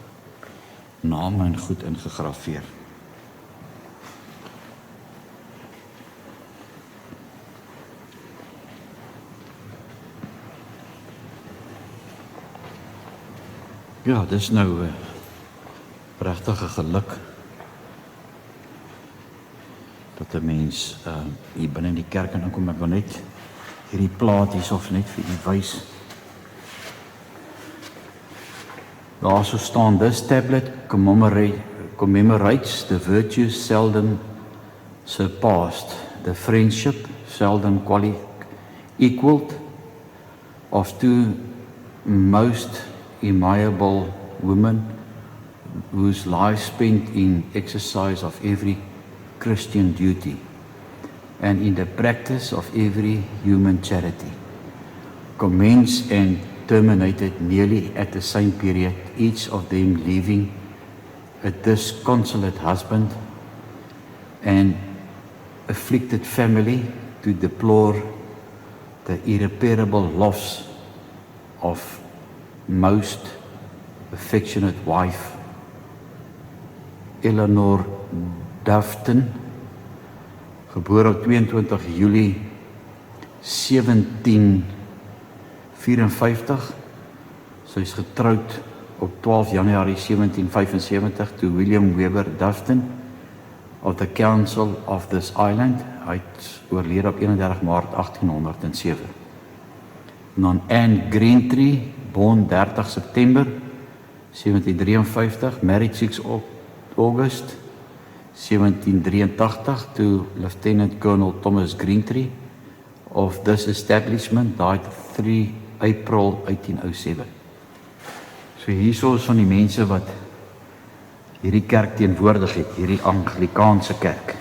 name en goed ingegrafeer. Ja, dis nou regtige geluk dat 'n mens hier binne in die kerk kan inkom. Ek wil net hierdie plaat hiersof net vir u wys. Daar so staan, this tablet commemorates the virtues seldom surpassed, the friendship seldom equaled of two most amiable women whose lives spent in exercise of every Christian duty and in the practice of every human charity, commenced and terminated nearly at the same period, each of them leaving a disconsolate husband and afflicted family to deplore the irreparable loss of most affectionate wife, Eleanor Dufton, gebore op 22 Julie 1754. Sy is getroud op 12 Januarie 1775 to William Weber Dufton of the Council of this Island. Hy het oorlede op 31 Maart 1807. En dan Anne Greentree, born 30 September 1753, married 6 August 1783 to Lieutenant Colonel Thomas Greentree of this establishment, died 3 April 1807. So hierso is van die mense wat hierdie kerk teenwoordig het, hierdie Anglikaanse kerk.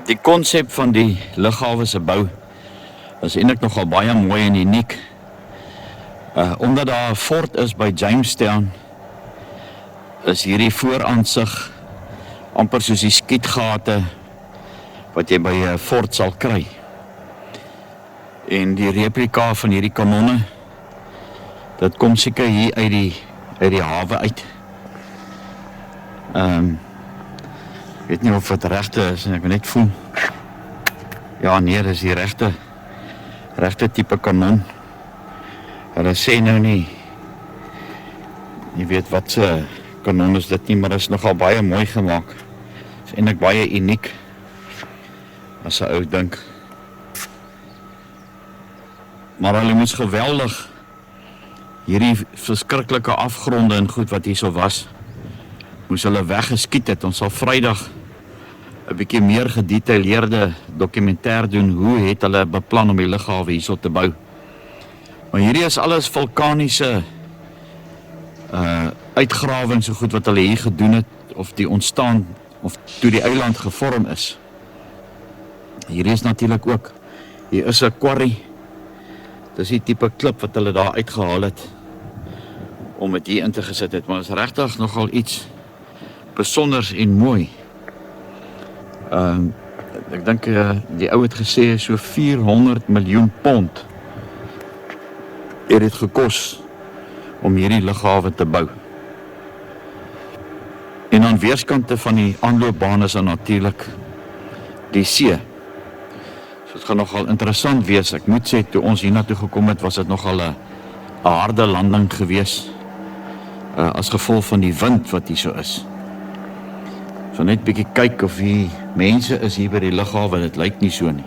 Die konsep van die lughawe se bou is eintlik nogal baie mooi en uniek. Omdat daar 'n fort is by Jamestown, is hierdie vooraansig amper soos die skietgate wat jy by 'n fort sal kry. En die replika van hierdie kanonne, dit kom seker hier uit die hawe uit. Ek weet nie of het regte is en ek wil net voel. Ja nee, dis die regte tipe kanon. Hulle sê nou nie weet wat se kanon is dit nie, maar dit is nogal baie mooi gemaak. Is eintlik baie uniek as 'n ou dink. Maar hulle moes geweldig hierdie verskriklike afgronde en goed wat hierso was, moes hulle weggeskiet het. Ons sal Vrydag 'n bietjie meer gedetailleerde dokumentêr doen hoe het hulle beplan om die lughawe hierso te bou. Maar hierdie is alles vulkaniese uitgrawings so goed wat hulle hier gedoen het of die ontstaan of toe die eiland gevorm is. Hierdie is natuurlik ook. Hier is 'n quarry. Dis die tipe klip wat hulle daar uitgehaal het om dit hier in te gesit het, maar dit is regtig nogal iets besonders en mooi. Ek dink die ou het gesê so 400 miljoen pond het dit gekos om hierdie lughawe te bou. En aan weerskante van die aanloopbaan is daar natuurlik die see. So dit gaan nogal interessant wees. Ek moet sê, toe ons hiernatoe gekom het, was dit nogal 'n harde landing gewees, as gevolg van die wind wat hier so is. So net bietjie kyk of hier mense is hier by die lughawe, dit lyk nie so nie.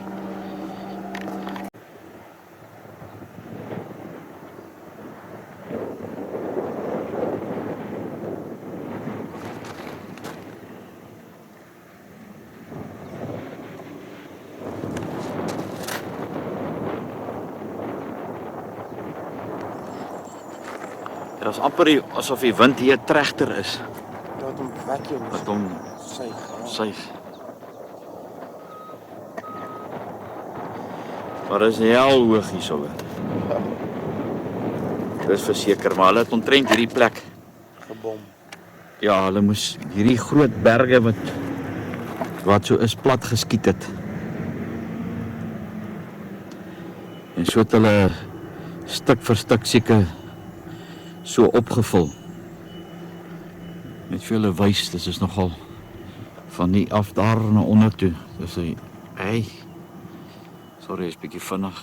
Dit is amper asof die wind hier 'n trechter is. Dat hom vacuum Wat hom suig. Maar dit is heel hoog hierso. Dis verseker, maar hulle het omtrent hierdie plek gebom. Ja, hulle moes hierdie groot berge wat so is plat geskiet het. En so het hulle stuk vir stuk seker so opgevul. Net vir hulle wys, dit is nogal van die af daar na onder toe. Dis 'n Hey. Sorry, is bietjie vinnig.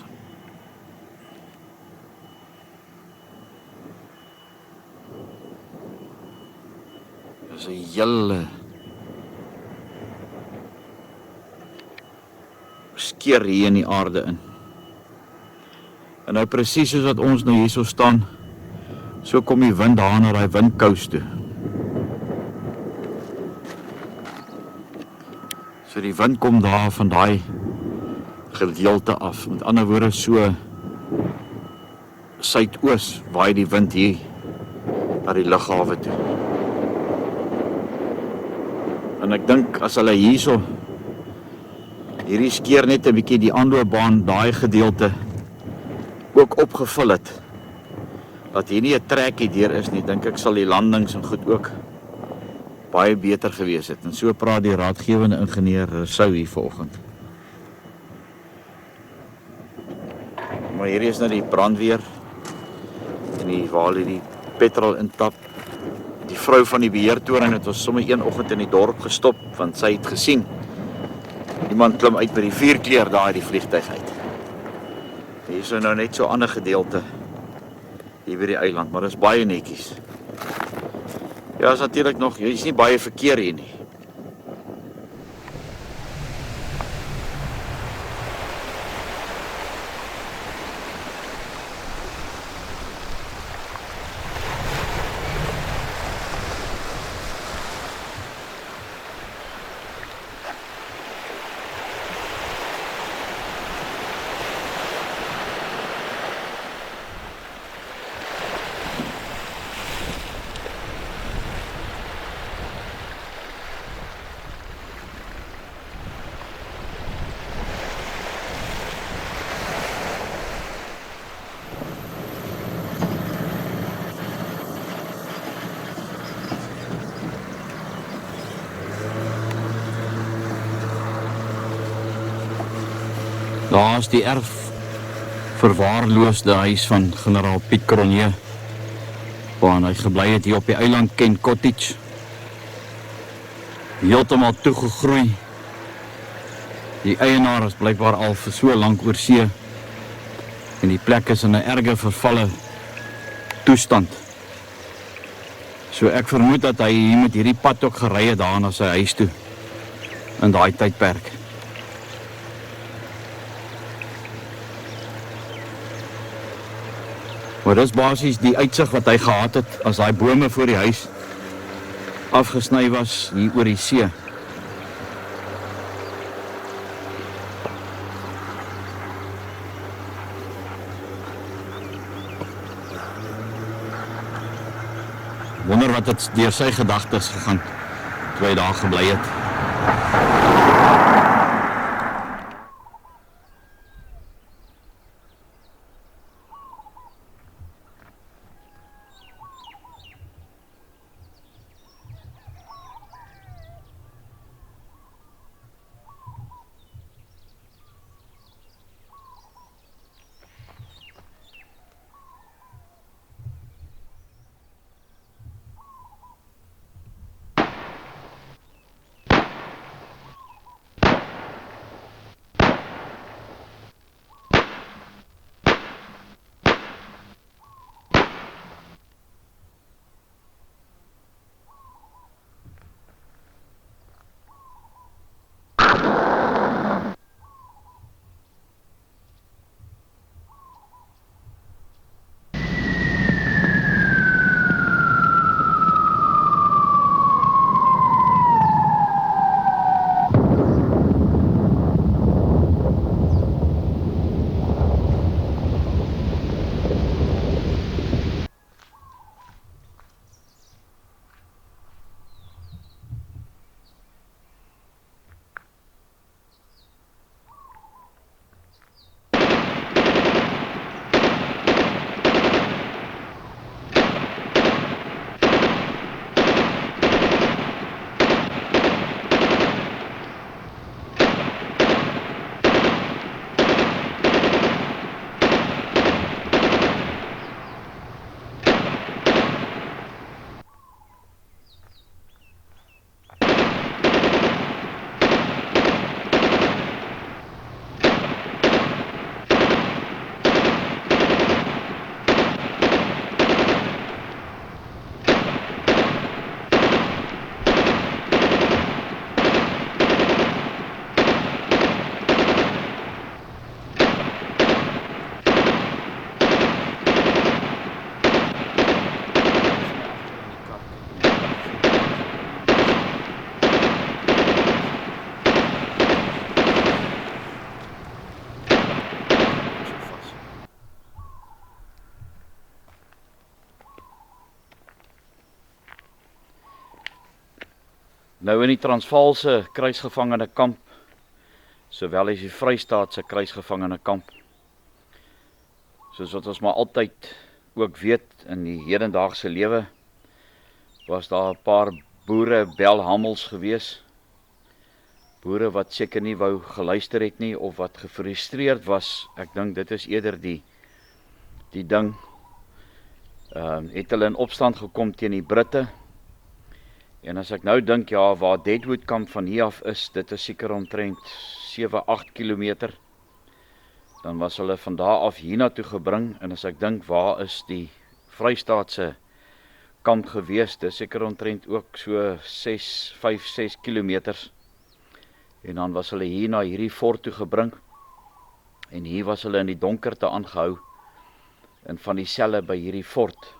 Dis 'n hele skeer hier in die aarde in. En nou presies soos wat ons nou hierso staan, so kom die wind daar na daai windkous toe. So die wind kom daar van daai gedeelte af. Met ander woorde so suidoos waai die wind hier na die lughawe toe. En ek dink as hulle hierso hierdie skeer net 'n bietjie die aanloopbaan, daai gedeelte ook opgevul het, dat hier nie 'n trekkie deur is nie, dink ek sal die landings en goed ook baie beter gewees het. En so praat die raadgewende ingenieur Rousseau hier vanoggend. Maar hier is nou die brandweer en waar hulle die petrol intap. Die vrou van die beheertoring het ons sommer een oggend in die dorp gestop, want sy het gesien iemand klim uit by die vuurkleur daar uit die vliegtuig uit. Hier is nou net so 'n ander gedeelte hier by die eiland, maar dit is baie netjies. Ja, is natuurlik nog, hier is nie baie verkeer hier nie. Daar is die erf verwaarloosde huis van generaal Piet Cronje, waar hy gebly het hier op die eiland Kent Cottage. Heeltemal toegegroei. Die eienaar is blykbaar al vir so lank oor see en die plek is in 'n erge vervalle toestand. So ek vermoed dat hy hier met hierdie pad ook gery het daar na sy huis toe in daai tydperk. Maar dis basies die uitsig wat hy gehad het as daai bome voor die huis afgesny was hier oor die see. Wonder wat het deur sy gedagtes gegaan toe hy daar gebly het. Nou in die Transvaalse kruisgevangene kamp, sowel as die Vrystaatse kruisgevangene kamp, soos wat ons maar altyd ook weet in die hedendaagse lewe, was daar 'n paar boere belhammels gewees. Boere wat seker nie wou geluister het nie, of wat gefrustreerd was. Ek dink dit is eerder die ding. Het hulle in opstand gekom teen die Britte. En as ek nou dink, ja, waar Deadwood kamp van hier af is, dit is seker omtrent 7-8 kilometer. Dan was hulle van daar af hiernatoe gebring, en as ek dink, waar is die Vrystaatse kamp gewees, dit is seker omtrent ook so 5-6 kilometers. En dan was hulle hier na hierdie fort toe gebring, en hier was hulle in die donkerte aangehou, en van die selle by hierdie fort.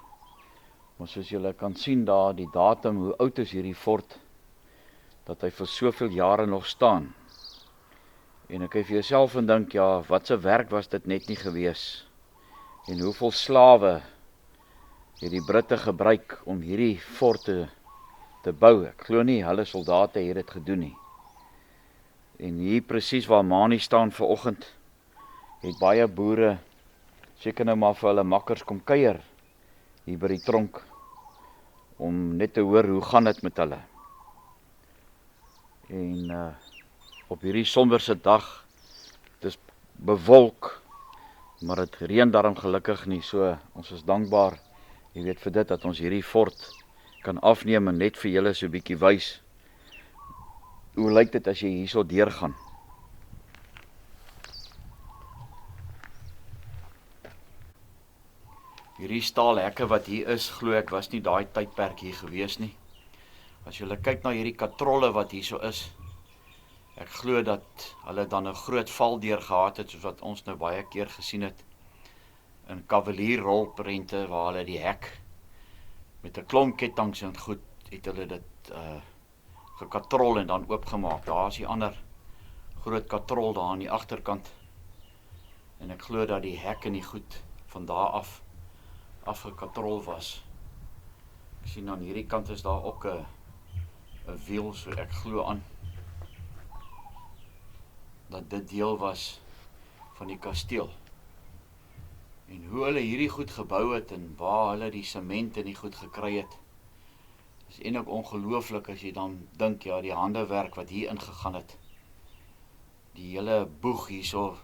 Maar soos julle kan sien daar, die datum, hoe oud is hierdie fort, dat hy vir soveel jare nog staan. En ek kan vir jouself dink, ja, wat se werk was dit net nie gewees, en hoeveel slawe het die Britte gebruik om hierdie fort te bou. Ek glo nie, hulle soldate het dit gedoen nie. En hier presies waar Mani staan vanoggend, het baie boere seker nou maar vir hulle makkers kom kuier hier by die tronk, om net te hoor hoe gaan dit met hulle. En op hierdie somberse dag, het is bewolk, maar het reën daarom gelukkig nie, so ons is dankbaar, jy weet, vir dit, dat ons hierdie fort kan afneem en net vir julle so 'n bietjie wys. Hoe lyk dit as jy hierso deurgaan? Hierdie staalhekke wat hier is, glo ek, was nie daai tydperk hier gewees nie. As jy kyk na hierdie katrolle wat hierso is, ek glo dat hulle dan 'n groot val deur gehad het, soos wat ons nou baie keer gesien het, in kavalierrolprente, waar hulle die hek met 'n klomp ketTINGs en goed, het hulle dit gekatrol en dan oopgemaak. Daar is die ander groot katrol daar aan die agterkant. En ek glo dat die hek en die goed van daar af afgekatrol was. Ek sien aan hierdie kant is daar ook 'n wiel, so ek glo aan dat dit deel was van die kasteel. En hoe hulle hierdie goed gebou het, en waar hulle die sement en die goed gekry het, is eintlik ongelooflik as jy dan dink, ja, die handewerk wat hier ingegaan het. Die hele boeg hierso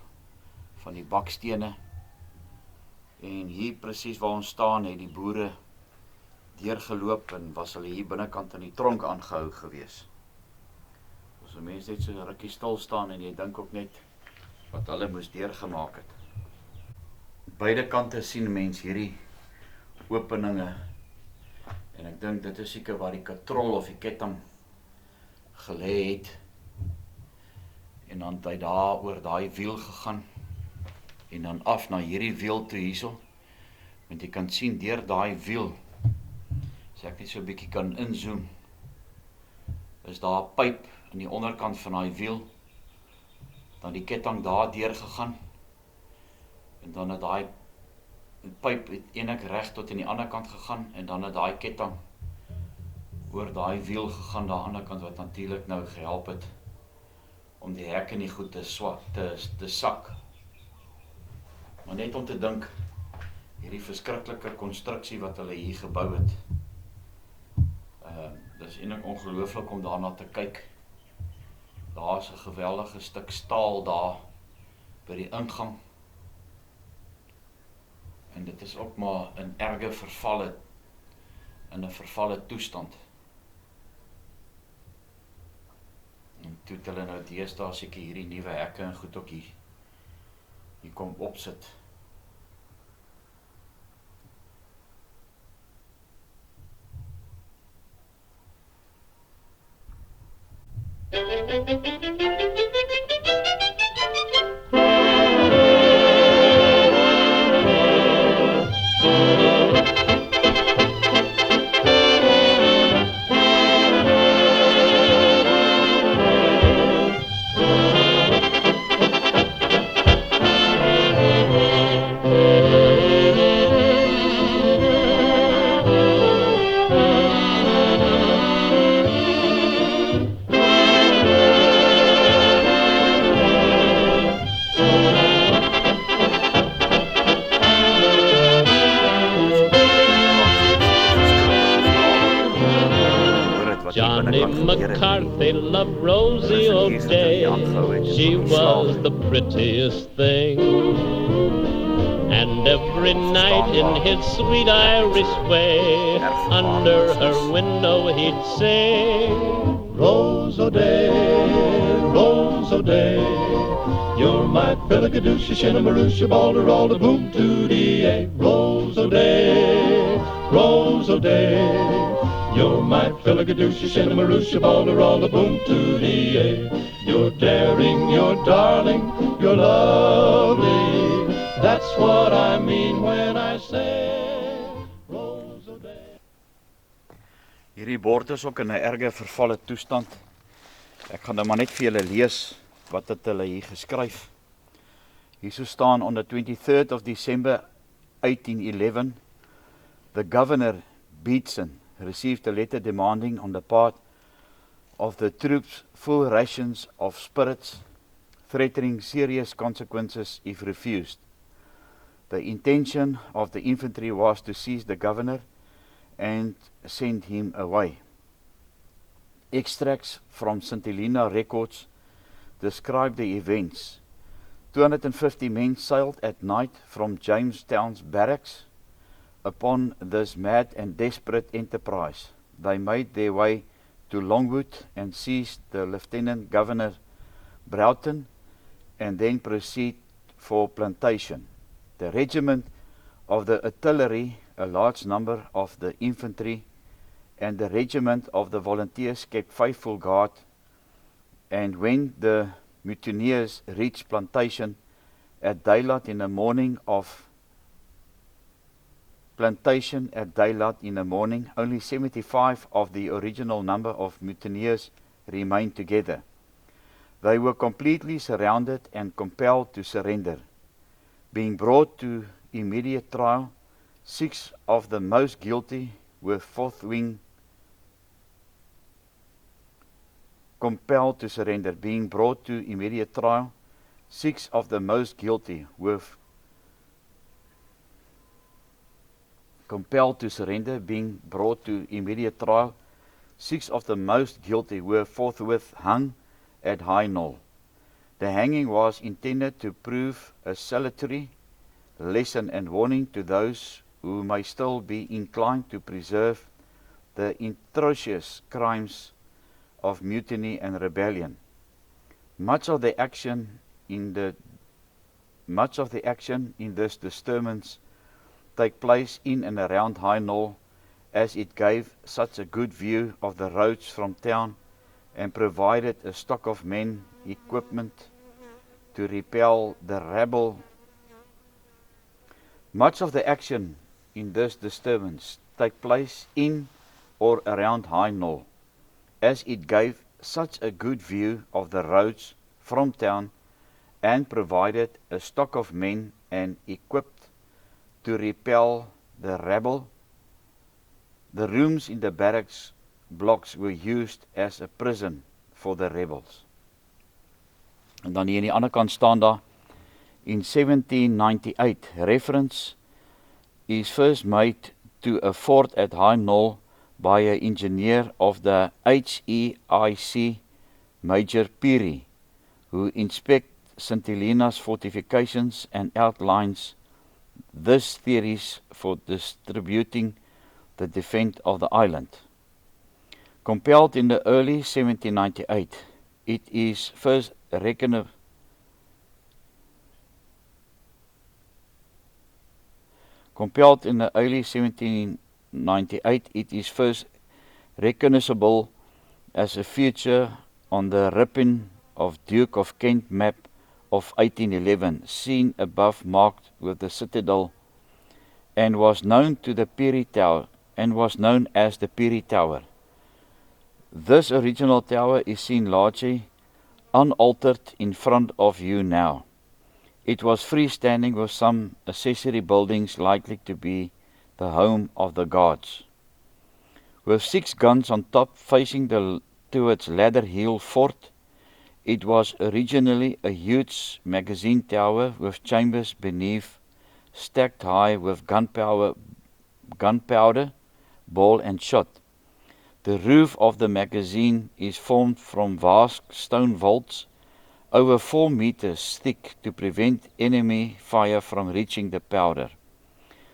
van die bakstene. En hier presies waar ons staan, het die boere deurgeloop en was hulle hier binnekant in die tronk aangehou gewees. As 'n mens net so 'n rukkie stil staan en jy dink ook net wat hulle moes deurgemaak het. Beide kante sien mens hierdie openinge. En ek dink dit is seker waar die katrol of die ketting gelê het. En dan het hy daar oor daai wiel gegaan. En dan af na hierdie wiel toe hierso. Want jy kan sien deur daai wiel, as ek net so 'n bietjie kan inzoom, is daar 'n pyp aan die onderkant van daai wiel. Dan die ketting daar deur gegaan. En dan het daai pyp eintlik reg tot aan die ander kant gegaan, en dan het daai ketting oor daai wiel gegaan daar aan die ander kant, wat natuurlik nou gehelp het om die hek en die goed te sak. Maar net om te dink, hierdie verskriklike konstruksie wat hulle hier gebou het. Dis eintlik ongelooflik om daarna te kyk. Daar is 'n geweldige stuk staal daar by die ingang. En dit is ook maar in erge vervalle, in 'n vervalle toestand. En toe het hulle nou deesdae seker hierdie nuwe hekke en goed ook hier kom opsit. Jenny McCarthy loved Rosie O'Day. She was the prettiest thing. And every night in his sweet Irish way, under her window he'd sing, Rose O'Day, Rose O'Day, you're my Pilligadooshie, Shinnamarooshie, Balderall, boom tootie, Rose O'Day, Rose O'Day, you're my Pilligadooshie, Shinnamarooshie, Balderall, boom tootie, you're daring, you're darling, you're lovely. That's what I mean when I say Rose O'Day. Hierdie bord is ook in 'n erge vervalle toestand. Ek gaan nou maar net vir julle lees wat het hulle hier geskryf. Hier so staan on the 23rd of December 1811, the governor Beatson received a letter demanding on the part of the troops full rations of spirits, threatening serious consequences if refused. The intention of the infantry was to seize the governor and send him away. Extracts from St. Helena records describe the events. 250 men sailed at night from Jamestown's barracks. Upon this mad and desperate enterprise, they made their way to Longwood and seized the Lieutenant Governor Broughton and then proceed for plantation. The regiment of the artillery, a large number of the infantry, and the regiment of the volunteers kept faithful guard, and when the mutineers reached plantation at daylight in the morning, only 75 of the original number of mutineers remained together. They were completely surrounded and compelled to surrender. Being brought to immediate trial, 6 of the most guilty were forthwith compelled to surrender. Being brought to immediate trial, 6 of the most guilty were compelled to surrender. Being brought to immediate trial, 6 of the most guilty were forthwith hung at High Knoll. The hanging was intended to prove a salutary lesson and warning to those who may still be inclined to preserve the atrocious crimes of mutiny and rebellion. Much of the action in this disturbance take place in and around High Knoll, as it gave such a good view of the roads from town and provided a stock of men, equipment to repel the rabble. Much of the action in this disturbance take place in or around High Knoll, as it gave such a good view of the roads from town and provided a stock of men and equipped to repel the rabble. The rooms in the barracks blocks were used as a prison for the rebels. En dan hier aan die ander kant staan daar, in 1798, reference is first made to a fort at High Knoll by an engineer of the HEIC, Major Peary, who inspect St. Helena's fortifications and outlines this theories for distributing the defense of the island. Compiled in the early 1798, it is first recognizable as a feature on the Ripon of Duke of Kent map of 1811, seen above marked with the citadel, and was known as the Peary Tower. This original tower is seen largely unaltered in front of you now. It was freestanding with some accessory buildings likely to be the home of the guards. With 6 guns on top facing towards Ladder Hill Fort, it was originally a huge magazine tower with chambers beneath stacked high with gunpowder, ball and shot. The roof of the magazine is formed from vast stone vaults over 4 meters thick to prevent enemy fire from reaching the powder.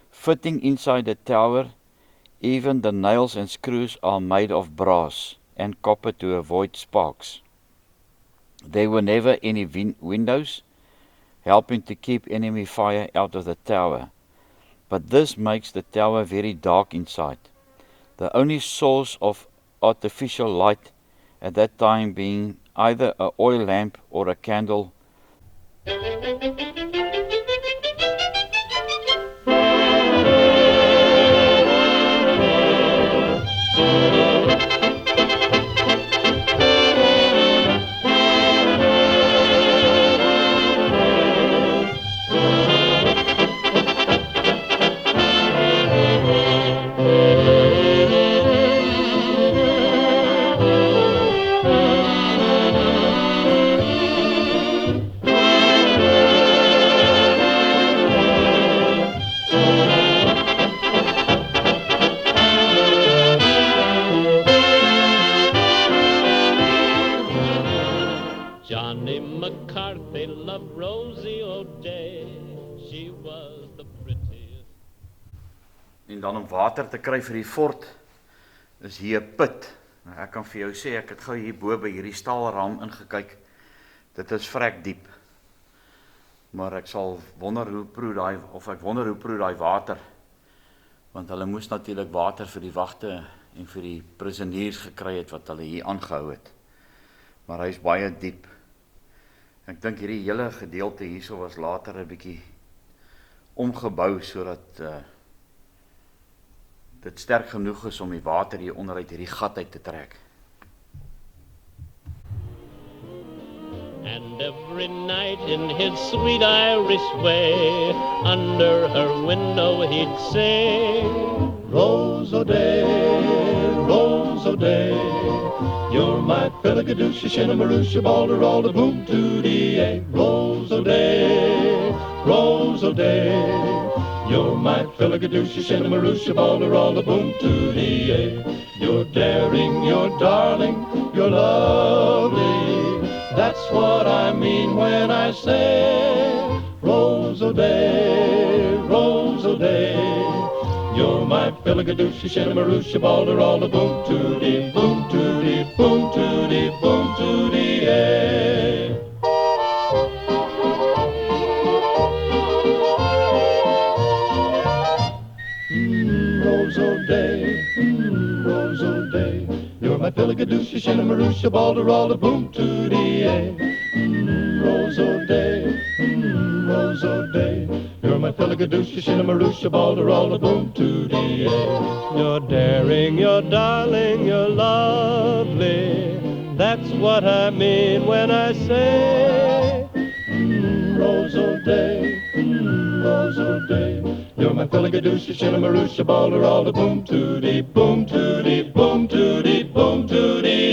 Fitting inside the tower, even the nails and screws are made of brass and copper to avoid sparks. There were never any windows, helping to keep enemy fire out of the tower, but this makes the tower very dark inside. The only source of artificial light at that time being either an oil lamp or a candle. Johnny McCarthy loved Rosie O'Day. She was the prettiest. En dan om water te kry vir die fort is hier 'n put. Nou, ek kan vir jou sê, ek het gou hier bo by hierdie staalraam ingekyk. Dit is vrek diep. Maar ek sal wonder hoe proe daai water. Want hulle moes natuurlik water vir die wagte en vir die prisoniers gekry het wat hulle hier aangehou het. Maar hy is baie diep. Ek dink hierdie hele gedeelte hierso was later 'n bietjie omgebou sodat dit sterk genoeg is om die water hier onderuit hierdie gat uit te trek. And every night in his sweet Irish way, under her window he'd sing, Rose O'Day, you're my Filligadooshie, Shinnamarooshie, Balder, all the boom to the Rose O'Day, you're my Filligadooshie, Shinnamarooshie, Balder, all the boom to the You're daring, you're darling, you're lovely. That's what I mean when I say Rose O'Day, you're my Filligadooshie, Shinnamarooshie, Balder, all the boom to the boom to the boom to the boom to the Rose O'Day, you're my Filligadooshie, Shinnamarooshie, Balder, all the boom to the Rose O'Day, you're my Filligadooshie, Shinnamarooshie, Balder, all the boom to the You're daring, you're darling, you're lovely. That's what I mean when I say Rose O'Day, you're my Filligadooshie, Shinnamarooshie, Balder, all the boom to the boom to the boom to the boom to the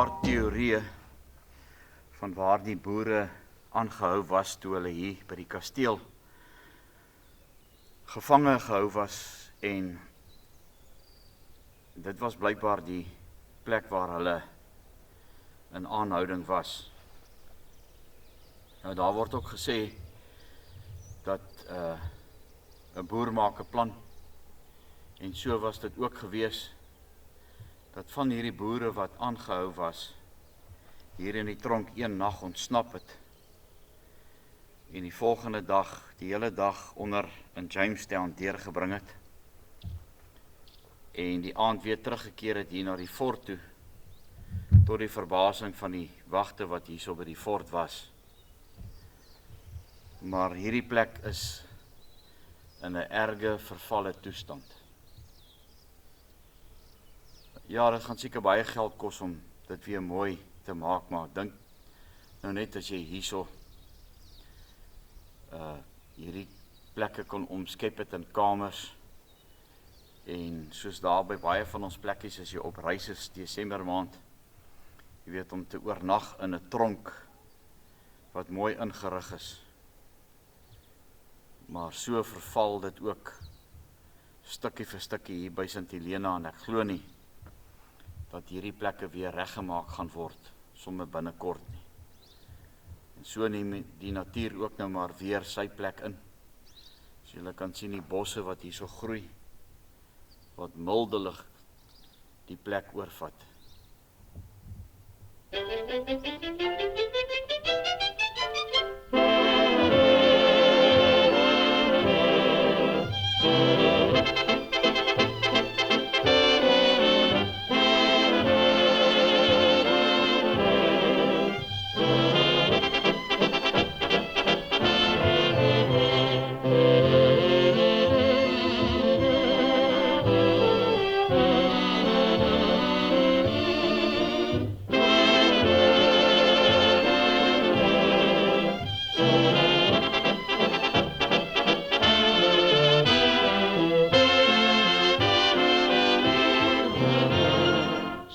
paar teorieë van waar die boere aangehou was toe hulle hier by die kasteel gevange gehou was, en dit was blykbaar die plek waar hulle in aanhouding was. Nou daar word ook gesê dat 'n boer maak 'n plan, en so was dit ook gewees, dat van hierdie boere wat aangehou was, hier in die tronk een nag ontsnap het, en die volgende dag, die hele dag onder in Jamestown deurgebring het, en die aand weer teruggekeer het hier na die fort toe, tot die verbasing van die wagte wat hier so by die fort was. Maar hierdie plek is in 'n erge vervalle toestand. Ja, dit gaan seker baie geld kos om dit weer mooi te maak, maar dink nou net as jy hierso hierdie plekke kon omskep het in kamers, en soos daar by baie van ons plekkies as jy op reis is Desember maand, jy weet, om te oornag in 'n tronk wat mooi ingerig is. Maar so verval dit ook stukkie vir stukkie hier by St. Helena, en ek glo nie dat hierdie plekke weer reggemaak gaan word sommer binnekort nie. En so neem die natuur ook nou maar weer sy plek in. As julle kan sien die bosse wat hier so groei, wat mildelik die plek oorvat.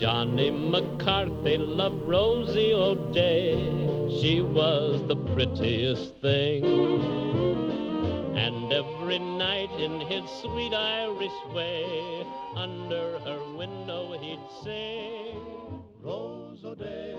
Johnny McCarthy loved Rosie O'Day. She was the prettiest thing. And every night in his sweet Irish way, under her window he'd sing, Rose O'Day.